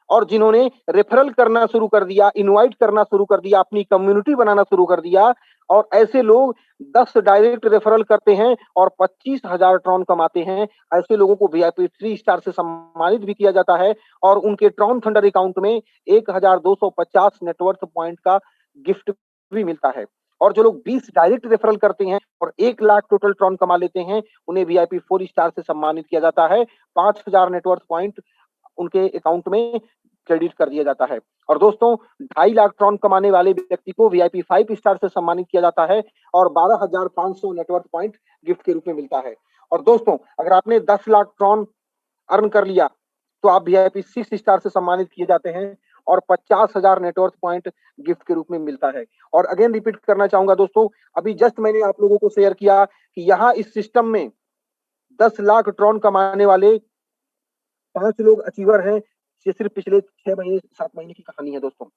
और जिन्होंने रेफरल करना शुरू कर दिया, इनवाइट करना शुरू कर दिया, अपनी कम्युनिटी बनाना शुरू कर दिया, और ऐसे लोग 10 डायरेक्ट रेफरल करते हैं और 25,000 ट्रॉन कमाते हैं, ऐसे लोगों को वीआईपी 3 स्टार से सम्मानित भी किया जाता है और उनके ट्रॉन थंडर अकाउंट में 1250 नेटवर्थ पॉइंट का गिफ्ट भी मिलता है। और जो लोग 20 डायरेक्ट रेफरल करते हैं और 1 लाख टोटल ट्रॉन कमा लेते हैं, उन्हें वीआईपी 4 स्टार से सम्मानित किया जाता है। 5,000 नेटवर्थ पॉइंट उनके अकाउंट में क्रेडिट कर दिया जाता है। और दोस्तों, 2.5 लाख ट्रॉन कमाने वाले व्यक्ति को वीआईपी 5 स्टार से सम्मानित किया जाता है और 12,500 नेटवर्थ पॉइंट गिफ्ट के रूप में मिलता है। और दोस्तों, अगर आपने 10 लाख ट्रॉन अर्न कर लिया, तो आप वीआईपी 6 स्टार से सम्मानित किए जाते हैं और 50,000 नेटवर्थ पॉइंट गिफ्ट के रूप में मिलता है। और अगेन रिपीट करना चाहूंगा दोस्तों, अभी जस्ट मैंने आप लोगों को शेयर किया कि यहाँ इस सिस्टम में 10 लाख ट्रॉन कमाने वाले 5 लोग अचीवर हैं। ये सिर्फ पिछले 6 महीने 7 महीने की कहानी है दोस्तों।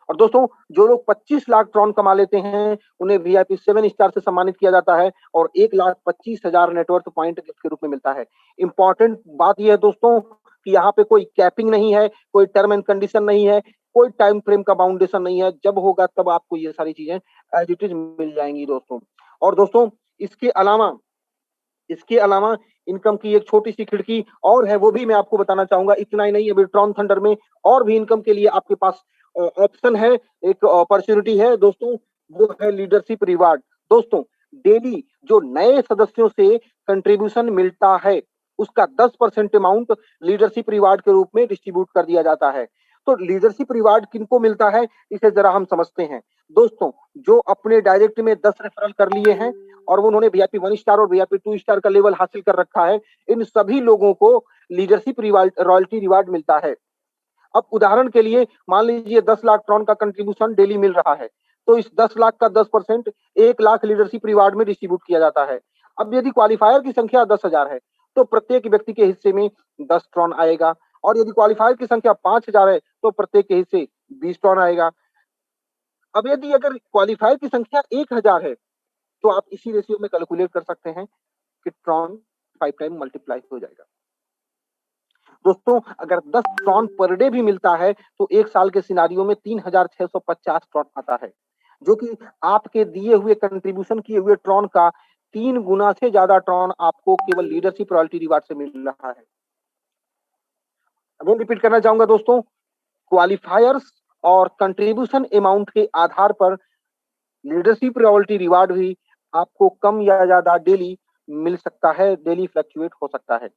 और दोस्तों, जो लोग 25 लाख ट्रॉन कमा लेते हैं, उन्हें वीआईपी 7 स्टार से सम्मानित किया जाता है और 1,25,000 नेटवर्थ पॉइंट गिफ्ट के रूप में मिलता है। इंपॉर्टेंट बात यह है दोस्तों कि यहाँ पे कोई कैपिंग नहीं है, कोई टर्म एंड कंडीशन नहीं है, कोई टाइम फ्रेम का बाउंडेशन नहीं है। जब होगा तब आपको ये सारी चीजें एज इट इज मिल जाएंगी दोस्तों। और दोस्तों, इसके अलावा इनकम की एक छोटी सी खिड़की और है, वो भी मैं आपको बताना चाहूंगा। इतना ही नहीं, अभी ट्रॉन थंडर में और भी इनकम के लिए आपके पास ऑप्शन है, एक अपॉर्चुनिटी है दोस्तों, वो है लीडरशिप रिवार्ड। दोस्तों, डेली जो नए सदस्यों से कंट्रीब्यूशन मिलता है, उसका 10% अमाउंट लीडरशिप रिवार्ड के रूप में डिस्ट्रीब्यूट कर दिया जाता है। तो लीडरशिप रिवार्ड किनको मिलता है, इसे जरा हम समझते हैं। दोस्तों, जो अपने डायरेक्ट में 10 रेफरल कर लिए हैं और वो उन्होंने वीआईपी 1 स्टार और वीआईपी 2 स्टार का लेवल हासिल कर रखा है, इन सभी लोगों को लीडरशिप रॉयल्टी रिवार्ड मिलता है। अब उदाहरण के लिए मान लीजिए 10 लाख ट्रॉन का कंट्रीब्यूशन डेली मिल रहा है, तो इस 10 लाख का 10% 1 लाख लीडरशिप रिवार्ड में डिस्ट्रीब्यूट किया जाता है। अब यदि क्वालिफायर की संख्या 10,000 है, तो प्रत्येक व्यक्ति के हिस्से में 10 ट्रॉन आएगा, और यदि क्वालिफायर की संख्या 5,000 है, तो प्रत्येक के हिस्से 20 ट्रॉन आएगा। अब यदि अगर क्वालिफायर की संख्या 1,000 है, तो आप इसी रेशियो में कैलकुलेट कर सकते हैं कि ट्रॉन 5 टाइम मल्टीप्लाई हो जाएगा। दोस्तों, अगर 10 ट्रॉन पर डे भी मिलता है, तो एक साल के सिनारियो में 3,650 ट्रॉन आता है, जो कि आपके दिए हुए कंट्रीब्यूशन किए हुए ट्रॉन का 3 गुना से ज्यादा ट्रॉन आपको केवल लीडरशिप रॉयल्टी रिवार्ड से मिल रहा है। अगेन रिपीट करना चाहूंगा दोस्तों, क्वालिफायर्स और कंट्रीब्यूशन अमाउंट के आधार पर लीडरशिप रॉयल्टी रिवार्ड भी आपको कम या ज्यादा डेली मिल सकता है, डेली फ्लक्चुएट हो सकता है।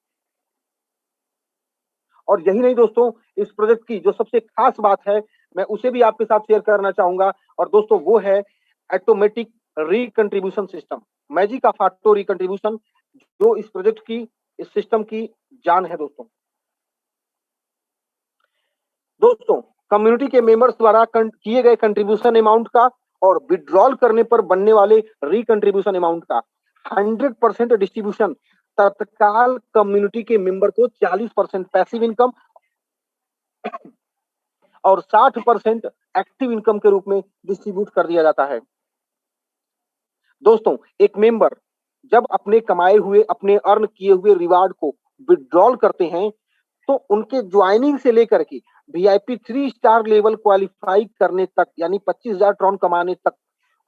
और यही नहीं दोस्तों, इस प्रोजेक्ट की जो सबसे खास बात है, मैं उसे भी आपके साथ शेयर करना चाहूंगा, और दोस्तों वो है automatic recontribution system, magic of auto recontribution, जो इस प्रोजेक्ट की, इस सिस्टम की जान है दोस्तों। दोस्तों, कम्युनिटी के मेंबर्स द्वारा किए गए कंट्रीब्यूशन अमाउंट का और विड्रॉल करने पर बनने वाले रिकंट्रीब्यूशन अमाउंट का 100% डिस्ट्रीब्यूशन तत्काल कम्युनिटी के मेंबर को 40% पैसिव इनकम और 60% एक्टिव इनकम के रूप में डिस्ट्रीब्यूट कर दिया जाता है। दोस्तों, एक मेंबर जब अपने कमाए हुए, अपने अर्न किए हुए रिवार्ड को विड्रॉल करते हैं, तो उनके ज्वाइनिंग से लेकर के वीआईपी 3 स्टार लेवल क्वालिफाई करने तक यानी 25,000 ट्रॉन कमाने तक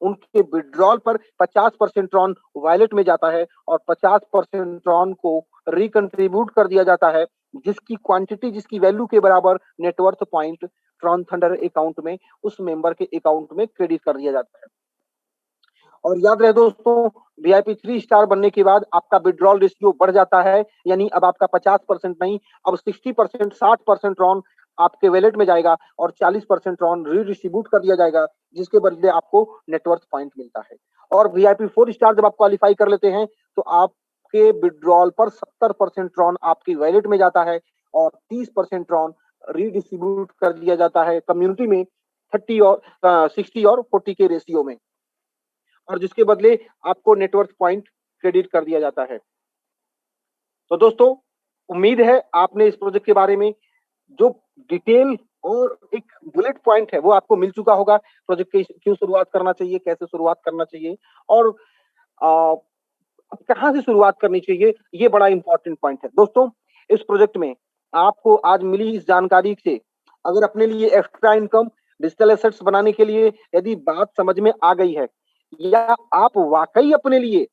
उनके विड्रॉल पर 50% ट्रॉन वॉलेट में जाता है और 50% ट्रॉन को रिकंट्रीब्यूट कर दिया जाता है, जिसकी क्वांटिटी, जिसकी वैल्यू के बराबर net worth point Tron thunder account में उस मेंबर के अकाउंट में क्रेडिट कर दिया जाता है। और याद रहे दोस्तों, वीआईपी 3 स्टार बनने के बाद आपका विड्रॉल रेशियो बढ़ जाता है, यानी अब आपका 50% नहीं, अब 60%, 60% रॉन आपके वॉलेट में जाएगा और 40% रॉन रीडिस्ट्रीब्यूट कर दिया जाएगा, जिसके बदले आपको नेटवर्थ पॉइंट मिलता है। और वीआईपी 4 स्टार जब आप क्वालिफाई कर लेते हैं, तो आपके विड्रॉल पर 70% रॉन आपकी वॉलेट में जाता है और 30% रॉन रीडिस्ट्रीब्यूट कर दिया जाता है कम्युनिटी में 60 और 40 के रेशियो में, और जिसके बदले आपको नेटवर्थ पॉइंट क्रेडिट कर दिया जाता है। तो दोस्तों, उम्मीद है आपने इस प्रोजेक्ट के बारे में जो डिटेल और एक बुलेट पॉइंट है वो आपको मिल चुका होगा। प्रोजेक्ट की क्यों शुरुआत करना चाहिए, कैसे शुरुआत करना चाहिए और अब कहाँ से शुरुआत करनी चाहिए, ये बड़ा इंपॉर्टेंट पॉइंट है। दोस्तों, इस प्रोजेक्ट में आपको आज मिली इस जानकारी से अगर अपने लिए एक्स्ट्रा इनकम, डिजिटल एसेट्स बनाने के लिए यदि बात समझ में आ गई है, या आप वाकई अपने लिए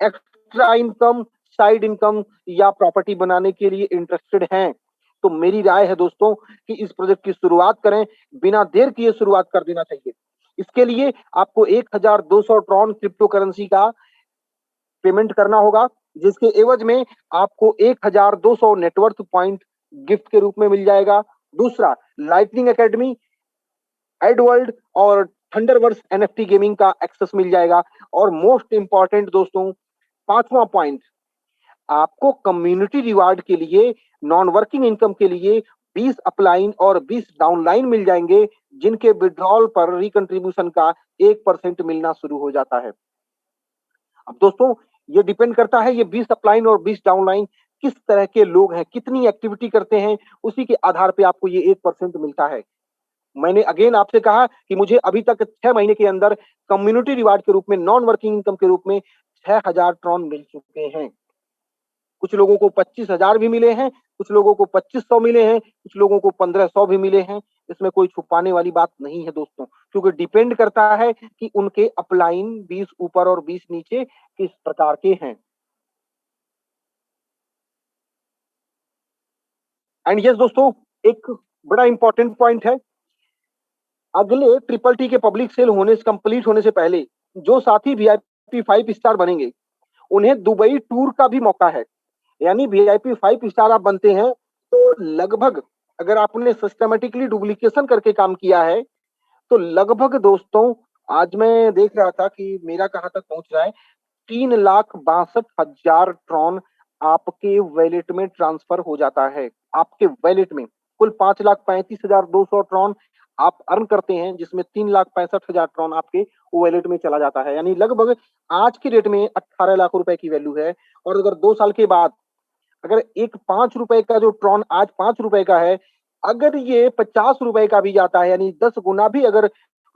एक्स्ट्रा इनकम, साइड इनकम या प्रॉपर्टी बनाने के लिए इंटरेस्टेड हैं, तो मेरी राय है दोस्तों कि इस प्रोजेक्ट की शुरुआत करें, बिना देर किए शुरुआत कर देना चाहिए। इसके लिए आपको 1200 ट्रॉन क्रिप्टो करेंसी का पेमेंट करना होगा, जिसके एवज में आपको 1200 नेटवर्थ पॉइंट गिफ्ट के रूप में मिल जाएगा। दूसरा, लाइटनिंग एकेडमी, एडवर्ल्ड और थंडरवर्स एनएफटी गेमिंग का एक्सेस मिल जाएगा। और मोस्ट इंपॉर्टेंट दोस्तों, पांचवा पॉइंट, आपको कम्युनिटी रिवार्ड के लिए, नॉन वर्किंग इनकम के लिए 20 अपलाइन और 20 डाउनलाइन मिल जाएंगे, जिनके विड्रॉल पर रिकंट्रीब्यूशन का 1% मिलना शुरू हो जाता है। अब दोस्तों, ये डिपेंड करता है, ये 20 अपलाइन और 20 डाउनलाइन किस तरह के लोग हैं, कितनी एक्टिविटी करते हैं, उसी के आधार पे आपको ये 1% मिलता है। मैंने अगेन आपसे कहा कि मुझे अभी तक 6 महीने के अंदर कम्युनिटी रिवार्ड के रूप में, नॉन वर्किंग इनकम के रूप में 6000 ट्रॉन मिल चुके हैं। कुछ लोगों को 25,000 भी मिले हैं, कुछ लोगों को 2500 मिले हैं, कुछ लोगों को 1500 भी मिले हैं। इसमें कोई छुपाने वाली बात नहीं है दोस्तों, क्योंकि डिपेंड करता है कि उनके अपलाइन 20 ऊपर और 20 नीचे किस प्रकार के हैं। एंड यस दोस्तों, एक बड़ा इंपॉर्टेंट पॉइंट है, अगले ट्रिपल टी के पब्लिक सेल होने से, कंप्लीट होने से पहले जो साथी वीआईपी 5 स्टार बनेंगे, उन्हें दुबई टूर का भी मौका है। यानी वीआईपी 5 स्टार आप बनते हैं तो लगभग, अगर आपने सिस्टमेटिकली डुप्लीकेशन करके काम किया है, तो लगभग दोस्तों, आज मैं देख रहा था कि मेरा कहां तक पहुंच रहा है, 3,62,000 ट्रॉन आपके वैलेट में ट्रांसफर हो जाता है। आपके वैलेट में कुल 5,35,200 ट्रॉन आप अर्न करते हैं, जिसमें 3,65,000 ट्रॉन आपके वैलेट में चला जाता है। यानी लगभग आज की डेट में 18 लाख रुपए की वैल्यू है। और अगर 2 साल के बाद, अगर एक 5 रुपए का जो ट्रॉन आज 5 रुपए का है, अगर ये 50 रुपए का भी जाता है, यानी 10 गुना भी अगर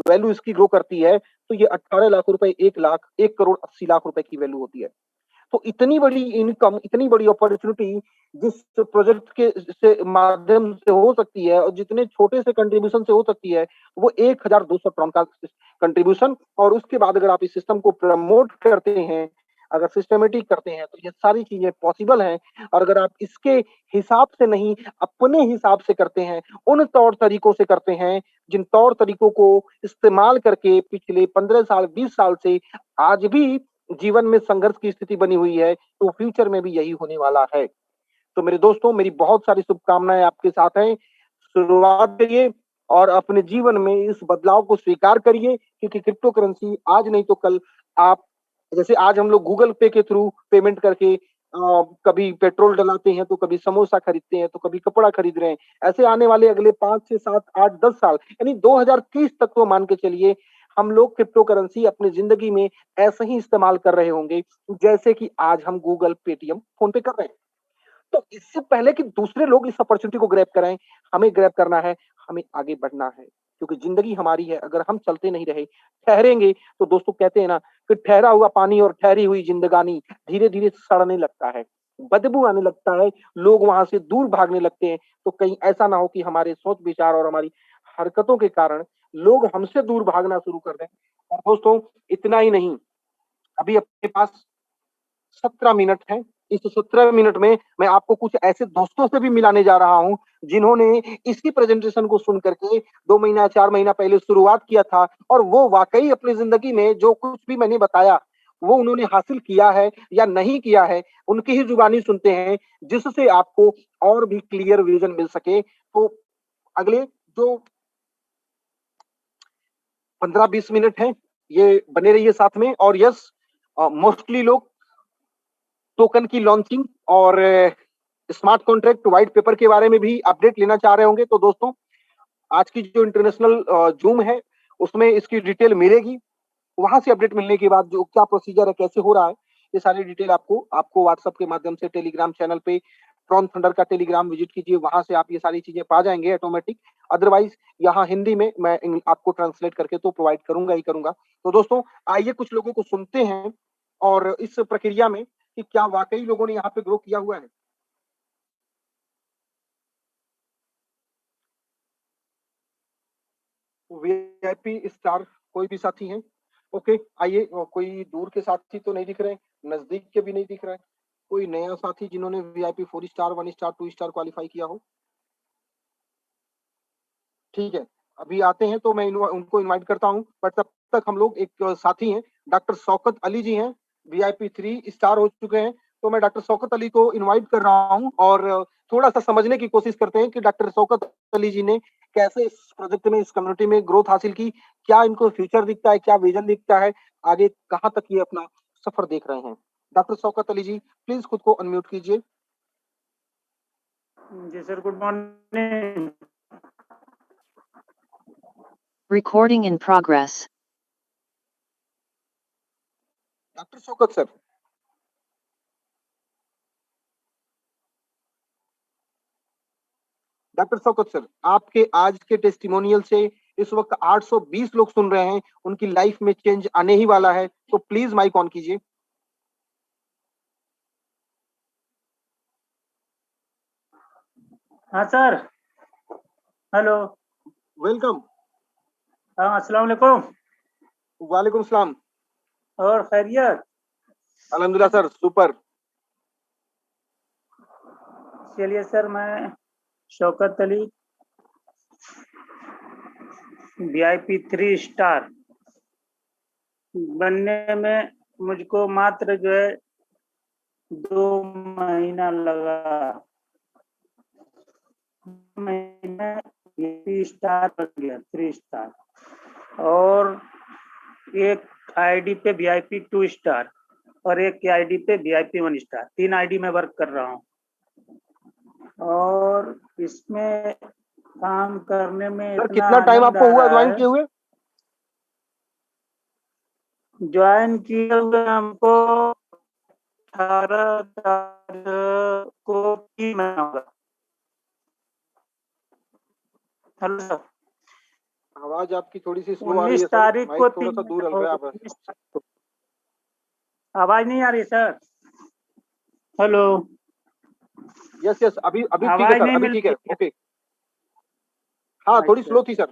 वैल्यू इसकी ग्रो करती है, तो ये 18 लाख रुपए, 1 करोड़ 80 लाख रुपए की वैल्यू होती है। तो इतनी बड़ी इनकम, इतनी बड़ी अपॉर्चुनिटी जिस प्रोजेक्ट के से माध्यम से हो सकती है और जितने छोटे से कंट्रीब्यूशन से हो सकती है, वो 1200 ट्रॉन का कंट्रीब्यूशन। और उसके बाद अगर आप इस सिस्टम को प्रमोट करते हैं, अगर सिस्टमेटिक करते हैं, तो ये सारी चीजें पॉसिबल हैं। और अगर आप इसके हिसाब से नहीं, अपने हिसाब से करते हैं, उन तौर तरीकों से करते हैं जिन तौर तरीकों को इस्तेमाल करके पिछले 15 साल, 20 साल से आज भी जीवन में संघर्ष की स्थिति बनी हुई है, तो फ्यूचर में भी यही होने वाला है। तो मेरे दोस्तों, मेरी बहुत सारी शुभकामनाएं आपके साथ हैं। शुरुआत करिए और अपने जीवन में इस बदलाव को स्वीकार करिए, क्योंकि क्रिप्टो करेंसी आज नहीं तो कल, आप जैसे आज हम लोग गूगल पे के थ्रू पेमेंट करके कभी पेट्रोल डलाते हैं, तो कभी समोसा खरीदते हैं, तो कभी कपड़ा खरीद रहे हैं। ऐसे आने वाले अगले 5 से 7, 8, 10 साल, यानी 2030 तक तो मान के चलिए, हम लोग क्रिप्टो करेंसी अपनी जिंदगी में ऐसे ही इस्तेमाल कर रहे होंगे, जैसे कि आज हम गूगल, पेटीएम, फोन पे कर रहे हैं। तो इससे पहले कि दूसरे लोग इस अपॉर्चुनिटी को ग्रैब कराएं, हमें ग्रैब करना है, हमें आगे बढ़ना है, क्योंकि जिंदगी हमारी है। अगर हम चलते नहीं रहे, ठहरेंगे, तो दोस्तों कहते हैं ना कि ठहरा हुआ पानी और ठहरी हुई जिंदगानी धीरे धीरे सड़ने लगता है। बदबू आने लगता है, लोग वहां से दूर भागने लगते हैं। तो कहीं ऐसा ना हो कि हमारे सोच विचार और हमारी हरकतों के कारण लोग हमसे दूर भागना शुरू कर दें। और दोस्तों, इतना ही नहीं, अभी अपने पास 17 मिनट है। इस 17 मिनट में मैं आपको कुछ ऐसे दोस्तों से भी मिलाने जा रहा हूं जिन्होंने इसी प्रेजेंटेशन को सुन करके 2 महीना 4 महीना पहले शुरुआत किया था, और वो वाकई अपनी जिंदगी में जो कुछ भी मैंने बताया वो उन्होंने हासिल किया है या नहीं किया है, उनकी ही जुबानी सुनते हैं, जिससे आपको और भी क्लियर विजन मिल सके। तो अगले जो 15-20 मिनट है, ये बने रहिए साथ में। और यस, मोस्टली लोग टोकन की लॉन्चिंग और स्मार्ट कॉन्ट्रैक्ट व्हाइट पेपर के बारे में भी अपडेट लेना चाह रहे होंगे। तो दोस्तों, आज की जो इंटरनेशनल जूम है उसमें इसकी डिटेल मिलेगी। वहां से अपडेट मिलने के बाद जो क्या प्रोसीजर है, कैसे हो रहा है, ये सारी डिटेल आपको आपको व्हाट्सएप के माध्यम से टेलीग्राम चैनल पे ट्रॉन थंडर का टेलीग्राम विजिट कीजिए, वहां से आप ये सारी चीजें पा जाएंगे ऑटोमेटिक। अदरवाइज यहाँ हिंदी में मैं आपको ट्रांसलेट करके तो प्रोवाइड करूंगा ही करूंगा। तो दोस्तों, आइए कुछ लोगों को सुनते हैं और इस प्रक्रिया में कि क्या वाकई लोगों ने यहाँ पे ग्रो किया हुआ है। वीआईपी स्टार कोई भी साथी हैं? ओके, आइए। कोई दूर के साथी तो नहीं दिख रहे, नजदीक के भी नहीं दिख रहा है। कोई नया साथी जिन्होंने VIP 4 star 1 star 2 star qualify किया हो? ठीक है, अभी आते हैं तो मैं उनको इनवाइट करता हूं। बट तब तक हम लोग एक साथी हैं, डॉक्टर शौकत अली जी हैं, वीआईपी 3 स्टार हो चुके हैं। तो मैं डॉक्टर शौकत अली को इनवाइट कर रहा हूं और थोड़ा सा समझने की कोशिश करते हैं कि डॉक्टर शौकत अली जी ने कैसे इस प्रोजेक्ट में, इस कम्युनिटी में ग्रोथ हासिल की, क्या इनको फ्यूचर दिखता है, क्या विजन दिखता है, आगे कहाँ तक ये अपना सफर देख रहे हैं। डॉक्टर शौकत अली जी, प्लीज खुद को अनम्यूट कीजिए। जी sir, good morning. Recording in progress. Doctor Shaukat sir, doctor Shaukat sir, आपके आज के टेस्टिमोनियल से इस वक्त 820 लोग सुन रहे हैं, उनकी लाइफ में चेंज आने ही वाला है। तो प्लीज माइक ऑन कीजिए। हाँ सर, हेलो। वेलकम। हाँ, अस्सलाम वालेकुम। वालेकुम सलाम। और खैरियत? अल्हम्दुलिल्लाह सर, सुपर। चलिए सर, मैं शौकत अली, वीआईपी 3 स्टार बनने में मुझको मात्र जो है 2 महीना लगा। महीने 3 स्टार बन गया, 3 स्टार। और एक आईडी पे वीआईपी 2 स्टार और एक आईडी पे वीआईपी 1 स्टार, 3 आईडी में वर्क कर रहा हूँ। और इसमें काम करने में सर, इतना कितना टाइम आनंद आपको आ हुआ रहा ज्वाइन है। किए हुए? ज्वाइन किए हुए हमको 18 तारीख को 3 महीना होगा। हेलो सर, आवाज आपकी थोड़ी सी स्लो आ रही 19 है सर, तारीख को माइक थोड़ा 3 सा दूर हल रहा है आप। 19 आवाज नहीं आ रही सर? हेलो, यस यस, अभी अभी ठीक है आवाज सर, नहीं अभी मिल ठीक है, रही है? ओके। हाँ, थोड़ी अच्छा, स्लो थी सर।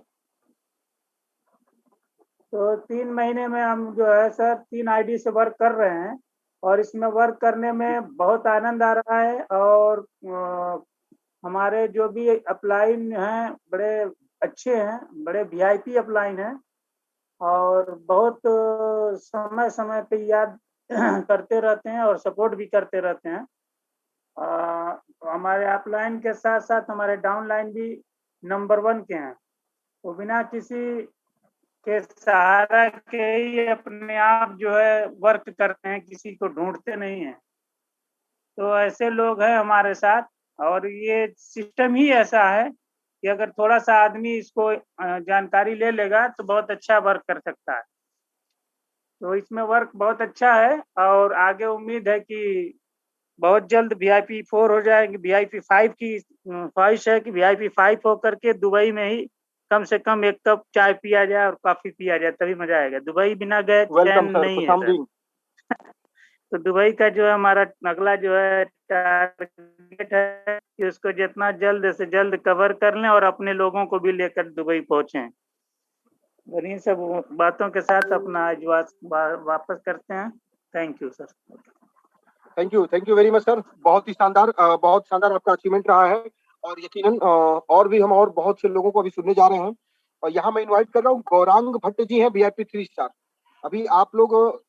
तो 3 महीने में हम जो है सर 3 आईडी से वर्क कर रहे हैं और इसमें वर्क करने में बहुत आनंद आ रहा है। और हमारे जो भी अपलाइन हैं बड़े अच्छे हैं, बड़े वीआईपी अपलाइन हैं और बहुत समय समय पे याद करते रहते हैं और सपोर्ट भी करते रहते हैं। हमारे अपलाइन के साथ साथ हमारे डाउनलाइन भी नंबर 1 के हैं। वो बिना किसी के सहारा के ही अपने आप जो है वर्क करते हैं, किसी को ढूंढते नहीं हैं। तो ऐसे लोग हैं हमारे साथ और ये सिस्टम ही ऐसा है कि अगर थोड़ा सा आदमी इसको जानकारी ले लेगा तो बहुत अच्छा वर्क कर सकता है। तो इसमें वर्क बहुत अच्छा है और आगे उम्मीद है कि बहुत जल्द वीआईपी 4 हो जाएगी। वीआईपी 5 की ख्वाहिश है कि वीआईपी 5 होकर के दुबई में ही कम से कम 1 कप चाय पिया जाए और कॉफी पिया जाए, तभी मजा आएगा। दुबई बिना गए चैन वेलकम सर, नहीं है खुशाम सर। जी। तो दुबई का जो है हमारा अगला जो है टारगेट है कि उसको जितना जल्द से जल्द कवर कर लें और अपने लोगों को भी लेकर दुबई पहुंचे। और इन सब बातों के साथ अपना आज वापस करते हैं। Thank you sir. Thank you very much sir. बहुत शानदार आपका अचीवमेंट रहा है और यकीनन और भी हम और बहुत से लोगों को अभी सुनने जा रहे हैं। और यहाँ मैं इनवाइट कर रहा हूँ गौरांग भट्ट जी हैं, VIP 3 स्टार। अभी आप लोग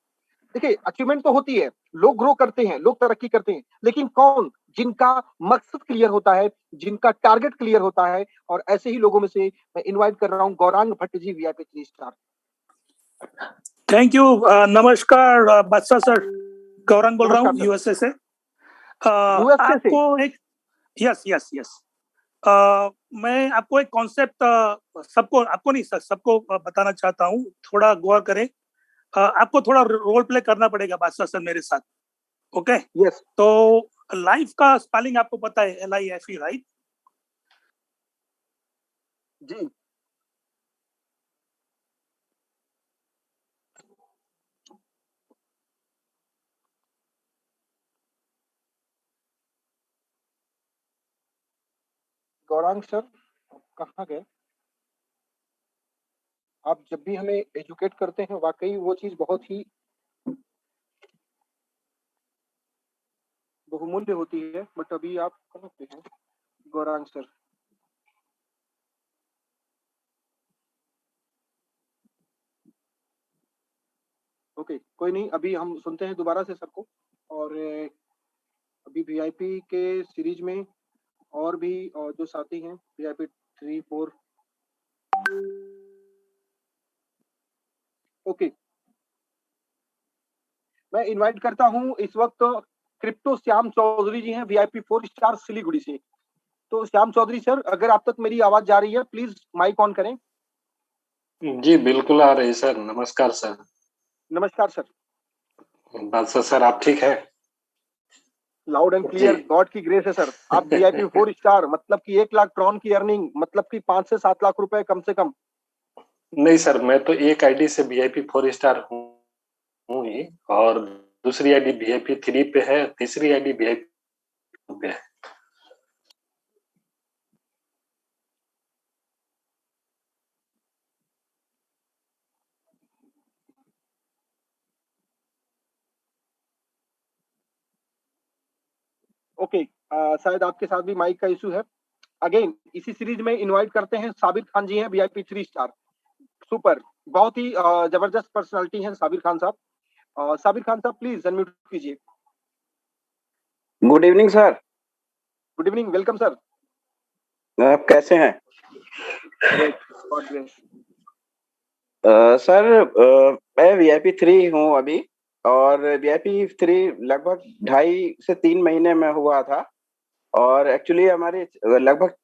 देखिए, अचीवमेंट तो होती है, लोग ग्रो करते हैं, लोग तरक्की करते हैं, लेकिन कौन जिनका मकसद क्लियर होता है, जिनका टारगेट क्लियर होता है, और ऐसे ही लोगों में से मैं इनवाइट कर रहा हूँ Gaurang Bhatt ji, VIP 3 star. Thank you. नमस्कार बादशाह सर, गौरंग बोल रहा हूँ नमस्कार USA से। USA से? आपको एक यस मैं आपको एक कॉन्सेप्ट सबको, आपको नहीं सर, सबको बताना चाहता हूँ। थोड़ा गौर करें। आपको थोड़ा रोल प्ले करना पड़ेगा बादशाह सर मेरे साथ, ओके? यस। तो लाइफ का स्पेलिंग आपको पता है, LIFE, राइट? जी। गौरांग सर कहाँ गए? आप जब भी हमें एजुकेट करते हैं, वाकई वो चीज बहुत ही बहुमूल्य होती है, बट अभी आप कहाँ पे हैं गौरांग सर? ओके, कोई नहीं, अभी हम सुनते हैं दोबारा से सर को। और अभी VIP के सीरीज में और भी जो साथी हैं, VIP 3, 4। ओके, मैं इनवाइट करता हूं इस वक्त क्रिप्टो श्याम चौधरी जी हैं, VIP 4 स्टार सिलीगुड़ी से। तो श्याम चौधरी सर, अगर आप तक मेरी आवाज जा रही है, प्लीज माइक ऑन करें। जी बिल्कुल आ रही सर। नमस्कार सर। नमस्कार सर। बादशाह सर आप ठीक है? लाउड एंड क्लियर, गॉड की ग्रेस है सर। आप VIP 4 स्टार, मतलब कि 1 लाख ट्रॉन की अर्निंग, मतलब कि 5 से 7 लाख रुपए कम से कम। नहीं सर, मैं तो एक आईडी से VIP 4 स्टार हूँ ही, और दूसरी आईडी VIP 3 पे है, तीसरी आईडी VIP 2 पे है। ओके, शायद आपके साथ भी माइक का इशू है। अगेन इसी सीरीज में इनवाइट करते हैं साबिर खान जी हैं, VIP 3 स्टार। सुपर, बहुत ही जबरदस्त पर्सनालिटी हैं साबिर खान साहब। साबिर खान साहब प्लीज अनम्यूट कीजिए। Good evening sir. Good evening, welcome sir. आप कैसे हैं? God grace. सर मैं VIP 3 हूँ अभी, और VIP 3 लगभग 2.5 से 3 महीने में हुआ था। और एक्चुअली हमारी लगभग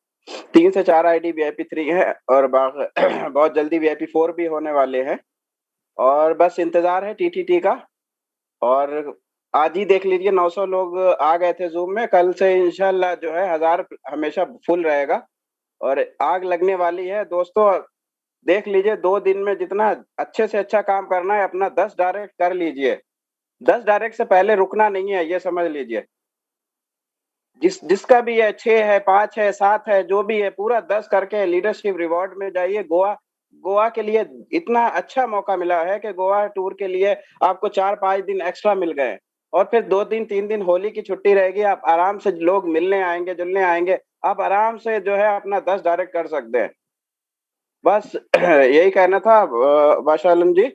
3 से 4 आईडी VIP 3 है, और बहुत जल्दी VIP 4 भी होने वाले हैं, और बस इंतजार है TTT का। और आज ही देख लीजिए 900 लोग आ गए थे जूम में। कल से इंशाल्लाह जो है 1000 हमेशा फुल रहेगा, और आग लगने वाली है दोस्तों। देख लीजिए 2 दिन में जितना अच्छे से अच्छा काम करना है, अपना 10 डायरेक्ट कर लीजिए। 10 डायरेक्ट से पहले रुकना नहीं है, ये समझ लीजिए। जिसका भी है, 6 है, 5 है, 7 है, जो भी है, पूरा 10 करके लीडरशिप रिवॉर्ड में जाइए। गोवा के लिए इतना अच्छा मौका मिला है कि गोवा टूर के लिए आपको 4-5 दिन एक्स्ट्रा मिल गए, और फिर 2 दिन 3 दिन होली की छुट्टी रहेगी। आप आराम से लोग मिलने आएंगे, जुलने आएंगे, आप आराम से जो है अपना 10 डायरेक्ट कर सकते हैं। बस यही कहना था बादशाह आलम जी।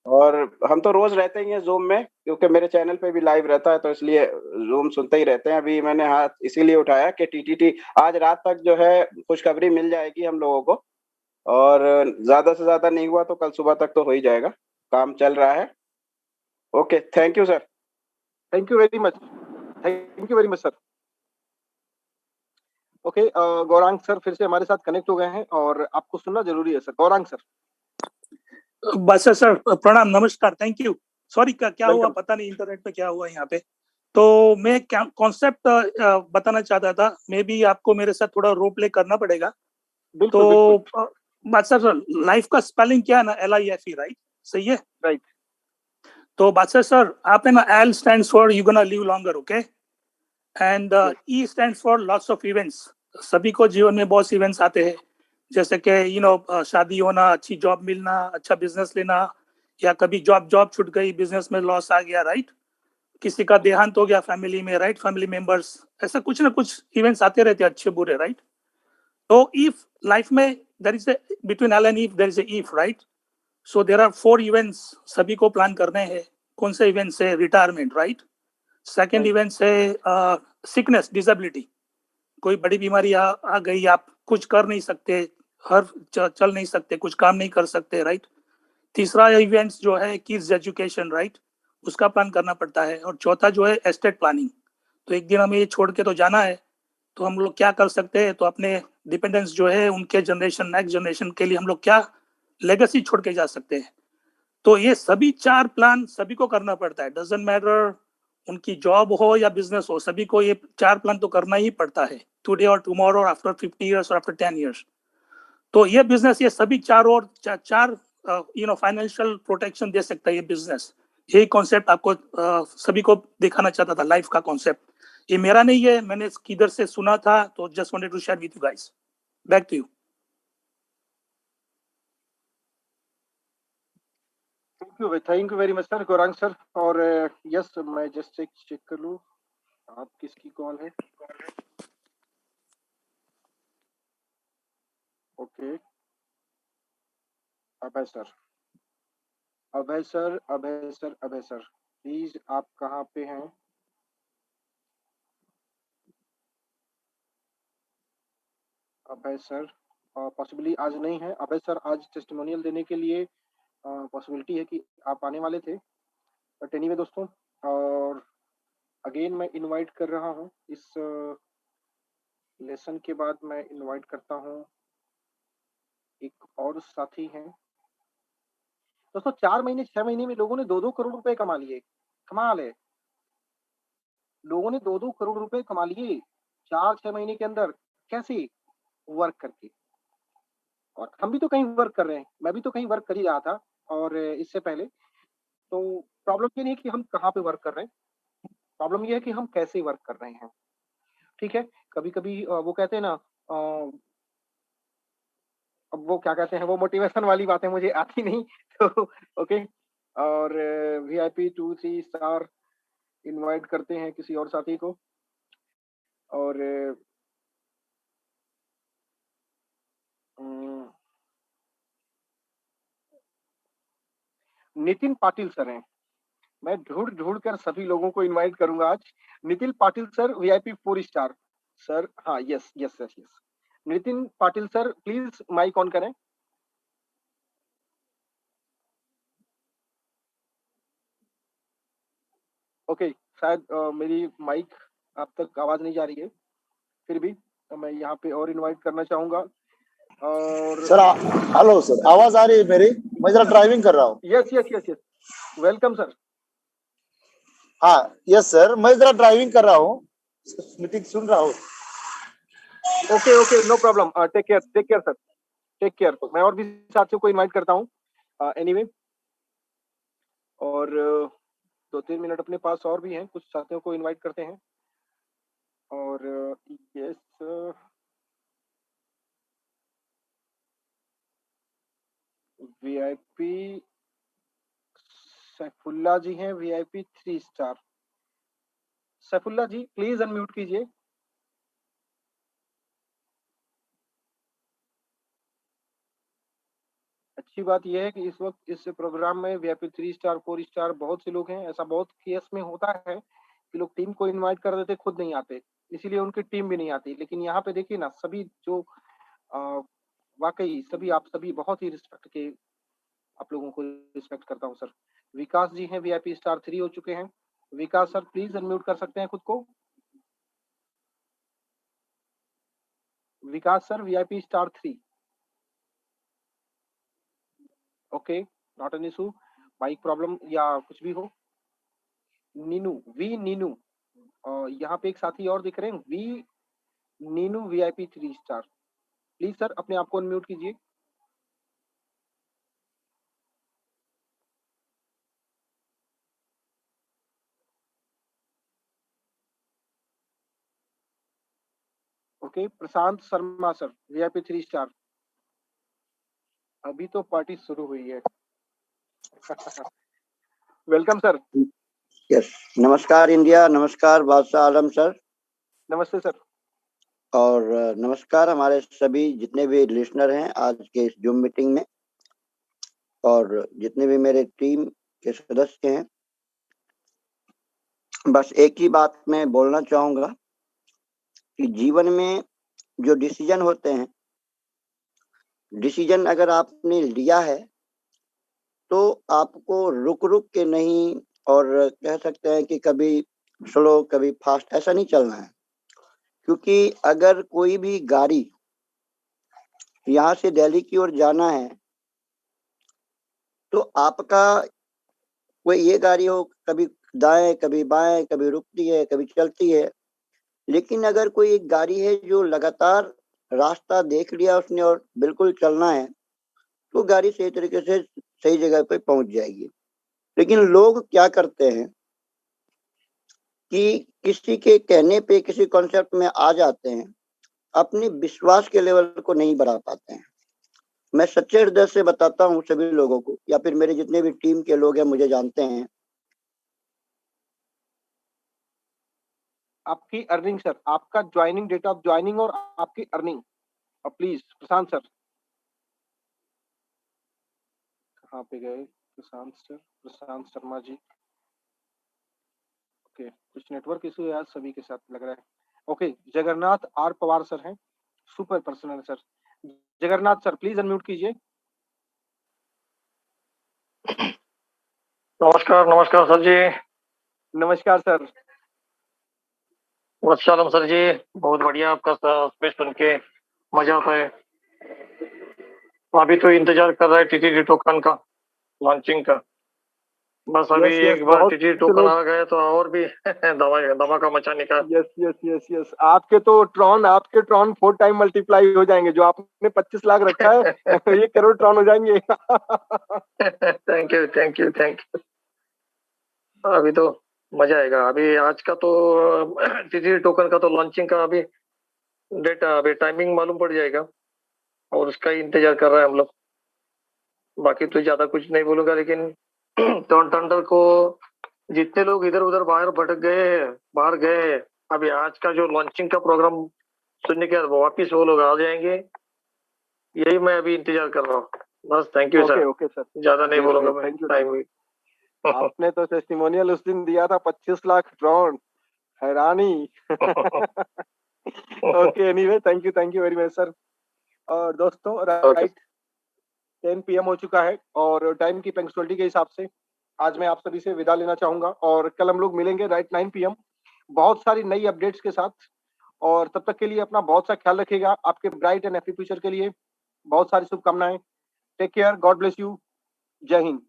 और हम तो रोज रहते ही हैं जूम में, क्योंकि मेरे चैनल पे भी लाइव रहता है, तो इसलिए जूम सुनते ही रहते हैं। अभी मैंने हाथ इसीलिए उठाया कि TTT आज रात तक जो है खुशखबरी मिल जाएगी हम लोगों को, और ज्यादा से ज्यादा नहीं हुआ तो कल सुबह तक तो हो ही जाएगा। काम चल रहा है। Okay, thank you sir. Thank you very much, thank you very much sir. Okay, Gaurang sir फिर से हमारे साथ कनेक्ट हो गए हैं और आपको सुनना जरूरी है सर। गौरांग सर। बादशाह सर प्रणाम, नमस्कार, थैंक यू। सॉरी क्या हुआ वेलकम। पता नहीं, इंटरनेट पे क्या हुआ यहाँ पे। तो मैं क्या कॉन्सेप्ट बताना चाहता था। मे बी आपको मेरे साथ थोड़ा रोल प्ले करना पड़ेगा। बिल्कुल, तो बिल्कुल। बादशाह सर, लाइफ का स्पेलिंग क्या है ना, LIFE, राइट? सही है? राइट। तो बादशाह सर, आप है ना, L stands for you gonna live longer, okay? And E stands for lots of events. सभी को जीवन में बहुत इवेंट्स आते हैं, जैसे कि शादी होना, अच्छी जॉब मिलना, अच्छा बिजनेस लेना, या कभी जॉब छूट गई, बिजनेस में लॉस आ गया, राइट? किसी का देहांत हो गया फैमिली में, राइट? फैमिली मेंबर्स, ऐसा कुछ ना कुछ इवेंट्स आते रहते हैं, अच्छे बुरे, राइट? तो इफ लाइफ में there is between L and if there is if, right? So there are 4 events सभी को प्लान करने हैं। कौन से इवेंट्स है? Retirement, right? सेकेंड इवेंट्स है सिकनेस, डिसेबिलिटी, कोई बड़ी बीमारी आ गई, आप कुछ कर नहीं सकते, चल नहीं सकते, कुछ काम नहीं कर सकते, राइट? तीसरा इवेंट्स जो है किड्स एजुकेशन, राइट? उसका प्लान करना पड़ता है। और चौथा जो है एस्टेट प्लानिंग, तो एक दिन हमें ये छोड़ के तो जाना है, तो हम लोग क्या कर सकते हैं? तो अपने डिपेंडेंस जो है उनके जनरेशन, नेक्स्ट जनरेशन के लिए हम लोग क्या लेगेसी छोड़ के जा सकते हैं। तो ये सभी 4 प्लान सभी को करना पड़ता है, डजंट मैटर उनकी जॉब हो या बिजनेस हो, सभी को ये 4 प्लान तो करना ही पड़ता है, टुडे और टुमारो, आफ्टर 50 इयर्स और आफ्टर 10 इयर्स। तो ये बिजनेस, ये सभी चार फाइनेंशियल प्रोटेक्शन दे सकता है ये बिजनेस। यही कॉन्सेप्ट आपको सभी को दिखाना चाहता था, लाइफ का कॉन्सेप्ट। ये मेरा नहीं है, मैंने किधर से सुना था, तो just wanted to share with you guys. Back to you. Thank you very much sir, Gaurang sir. और यस, मैं जस्ट चेक कर लूँ आप किसकी कॉल है। Okay, Abhay sir, Abhay sir, Abhay sir, Abhay sir, please आप कहाँ पे हैं? अभय सर पॉसिबली आज नहीं है। अभय सर आज टेस्टिमोनियल देने के लिए पॉसिबिलिटी है कि आप आने वाले थे, बट एनीवे दोस्तों, और अगेन मैं इनवाइट कर रहा हूँ। इस लेसन के बाद मैं इनवाइट करता हूँ एक और साथी हैं। दोस्तों 4 महीने 6 महीने में लोगों ने 2-2 करोड़ रुपए कमा लिए। कमाल है, लोगों ने 2-2 करोड़ रुपए कमा लिए 4-6 महीने के अंदर। कैसे? वर्क करके। और हम भी तो कहीं वर्क कर रहे हैं, मैं भी तो कहीं वर्क कर ही रहा था और इससे पहले। तो प्रॉब्लम ये नहीं है कि हम कहाँ पे वर्क कर रहे हैं, प्रॉब्लम ये है कि हम कैसे वर्क कर रहे हैं। ठीक है, कभी कभी वो कहते हैं ना, अब वो क्या कहते हैं, वो मोटिवेशन वाली बातें मुझे आती नहीं तो ओके। और VIP 2-3 स्टार इनवाइट करते हैं किसी और साथी को। और नितिन पाटिल सर हैं, मैं ढूंढ ढूंढ कर सभी लोगों को इनवाइट करूंगा आज। Nitin Patil sir VIP 4 star sir. हाँ, yes yes yes yes, Nitin Patil sir please mic on करें। ओके, शायद मेरी माइक आप तक आवाज नहीं जा रही है, फिर भी मैं यहाँ पे और इनवाइट करना चाहूंगा। और सर हेलो सर, आवाज आ रही है मेरी? मैं जरा ड्राइविंग कर रहा हूँ। Yes yes yes yes, welcome sir. हाँ यस सर, मैं जरा ड्राइविंग कर रहा हूँ, मीटिंग सुन रहा हूँ। Okay okay, no problem, take care sir, take care. मैं और भी साथियों को इनवाइट करता हूँ एनीवे। और 2-3 मिनट अपने पास और भी हैं, कुछ साथियों को इनवाइट करते हैं। और यस, VIP सैफुल्ला जी हैं, VIP 3 star. Saifullah ji please unmute कीजिए। अच्छी बात यह है कि इस वक्त इस प्रोग्राम में VIP 3 स्टार 4 स्टार बहुत से लोग हैं। ऐसा बहुत केस में होता है कि लोग टीम को इनवाइट कर देते, खुद नहीं आते, इसीलिए उनकी टीम भी नहीं आती। लेकिन यहाँ पे देखिए ना, सभी जो वाकई सभी, आप सभी बहुत ही रिस्पेक्ट के, आप लोगों को रिस्पेक्ट करता हूँ सर। विकास जी हैं, VIP स्टार 3 हो चुके हैं। विकास सर प्लीज अनम्यूट कर सकते हैं खुद को। Vikas sir VIP star 3। Okay, not an issue, mic problem या कुछ भी हो। नीनू, वी नीनू, यहाँ पे एक साथी और दिख रहे हैं, V Neenu VIP 3 star. Please sir अपने आप को अनम्यूट कीजिए। Okay, Prashant Sharma sir, VIP 3 star. अभी तो पार्टी शुरू हुई है। Welcome sir. यस, नमस्कार इंडिया, नमस्कार बादशाह आलम सर, नमस्ते सर। और नमस्कार हमारे सभी जितने भी लिसनर हैं आज के इस जूम मीटिंग में, और जितने भी मेरे टीम के सदस्य हैं। बस एक ही बात मैं बोलना चाहूँगा कि जीवन में जो डिसीजन होते हैं, डिसीजन अगर आपने लिया है तो आपको रुक रुक के नहीं, और कह सकते हैं कि कभी स्लो कभी फास्ट ऐसा नहीं चलना है। क्योंकि अगर कोई भी गाड़ी यहाँ से दिल्ली की ओर जाना है तो आपका कोई ये गाड़ी हो, कभी दाएं कभी बाएं, कभी रुकती है कभी चलती है, लेकिन अगर कोई एक गाड़ी है जो लगातार रास्ता देख लिया उसने और बिल्कुल चलना है, तो गाड़ी सही तरीके से सही जगह पे पहुंच जाएगी। लेकिन लोग क्या करते हैं कि किसी के कहने पे किसी कॉन्सेप्ट में आ जाते हैं, अपने विश्वास के लेवल को नहीं बढ़ा पाते हैं। मैं सच्चे हृदय से बताता हूँ सभी लोगों को, या फिर मेरे जितने भी टीम के लोग हैं मुझे जानते हैं। आपकी अर्निंग सर, आपका ज्वाइनिंग, डेट ऑफ ज्वाइनिंग और आपकी अर्निंग प्लीज प्रशांत सर। कहाँ पे गए प्रशांत सर? प्रशांत शर्मा जी। ओके, कुछ नेटवर्क इशू है आज सभी के साथ लग रहा है। Okay, Jagannath R Pawar sir हैं, super personal sir. Jagannath sir please unmute कीजिए। नमस्कार नमस्कार सर जी। नमस्कार सर। वत्सलम सर जी, बहुत बढ़िया, आपका स्पीच सुन के मजा आता है। अभी तो इंतजार कर रहा है टीटीडी टोकन का, लॉन्चिंग का। बस अभी Yes, yes, एक बार बहुत टीटीडी से टोकन लोग। आ गए तो और भी धमाका मचाने का। यस यस यस यस, आपके ट्रॉन 4 टाइम मल्टीप्लाई हो जाएंगे। जो आपने 25 लाख रखा है 1 करोड़ ट्रॉन हो जाएंगे। Thank you thank you thank you. अभी तो मजा आएगा। अभी आज का तो टीटीडी टोकन का तो लॉन्चिंग का अभी डेट, अभी टाइमिंग मालूम पड़ जाएगा और उसका ही इंतजार कर रहे हैं हम लोग। बाकी तो ज्यादा कुछ नहीं बोलूंगा, लेकिन टॉन थंडर को जितने लोग इधर उधर बाहर गए, अभी आज का जो लॉन्चिंग का प्रोग्राम सुनने के बाद वापिस वो लोग आ जाएंगे। यही मैं अभी इंतजार कर रहा हूँ। बस thank you sir. Okay sir, ज्यादा नहीं बोलूंगा मैं, थैंक यू। टाइम हुई। आपने तो टेस्टिमोनियल उस दिन दिया था 25 लाख ट्रॉन, हैरानी। Okay, anyway thank you very much sir. और दोस्तों राइट 10 PM हो चुका है, और टाइम की पंक्चुअलिटी के हिसाब से आज मैं आप सभी से विदा लेना चाहूंगा, और कल हम लोग मिलेंगे राइट 9 PM बहुत सारी नई अपडेट्स के साथ। और तब तक के लिए अपना बहुत सा ख्याल रखिएगा। आपके ब्राइट एंड हैप्पी फ्यूचर के लिए बहुत सारी शुभकामनाएं। Take care, God bless you, जय हिंद।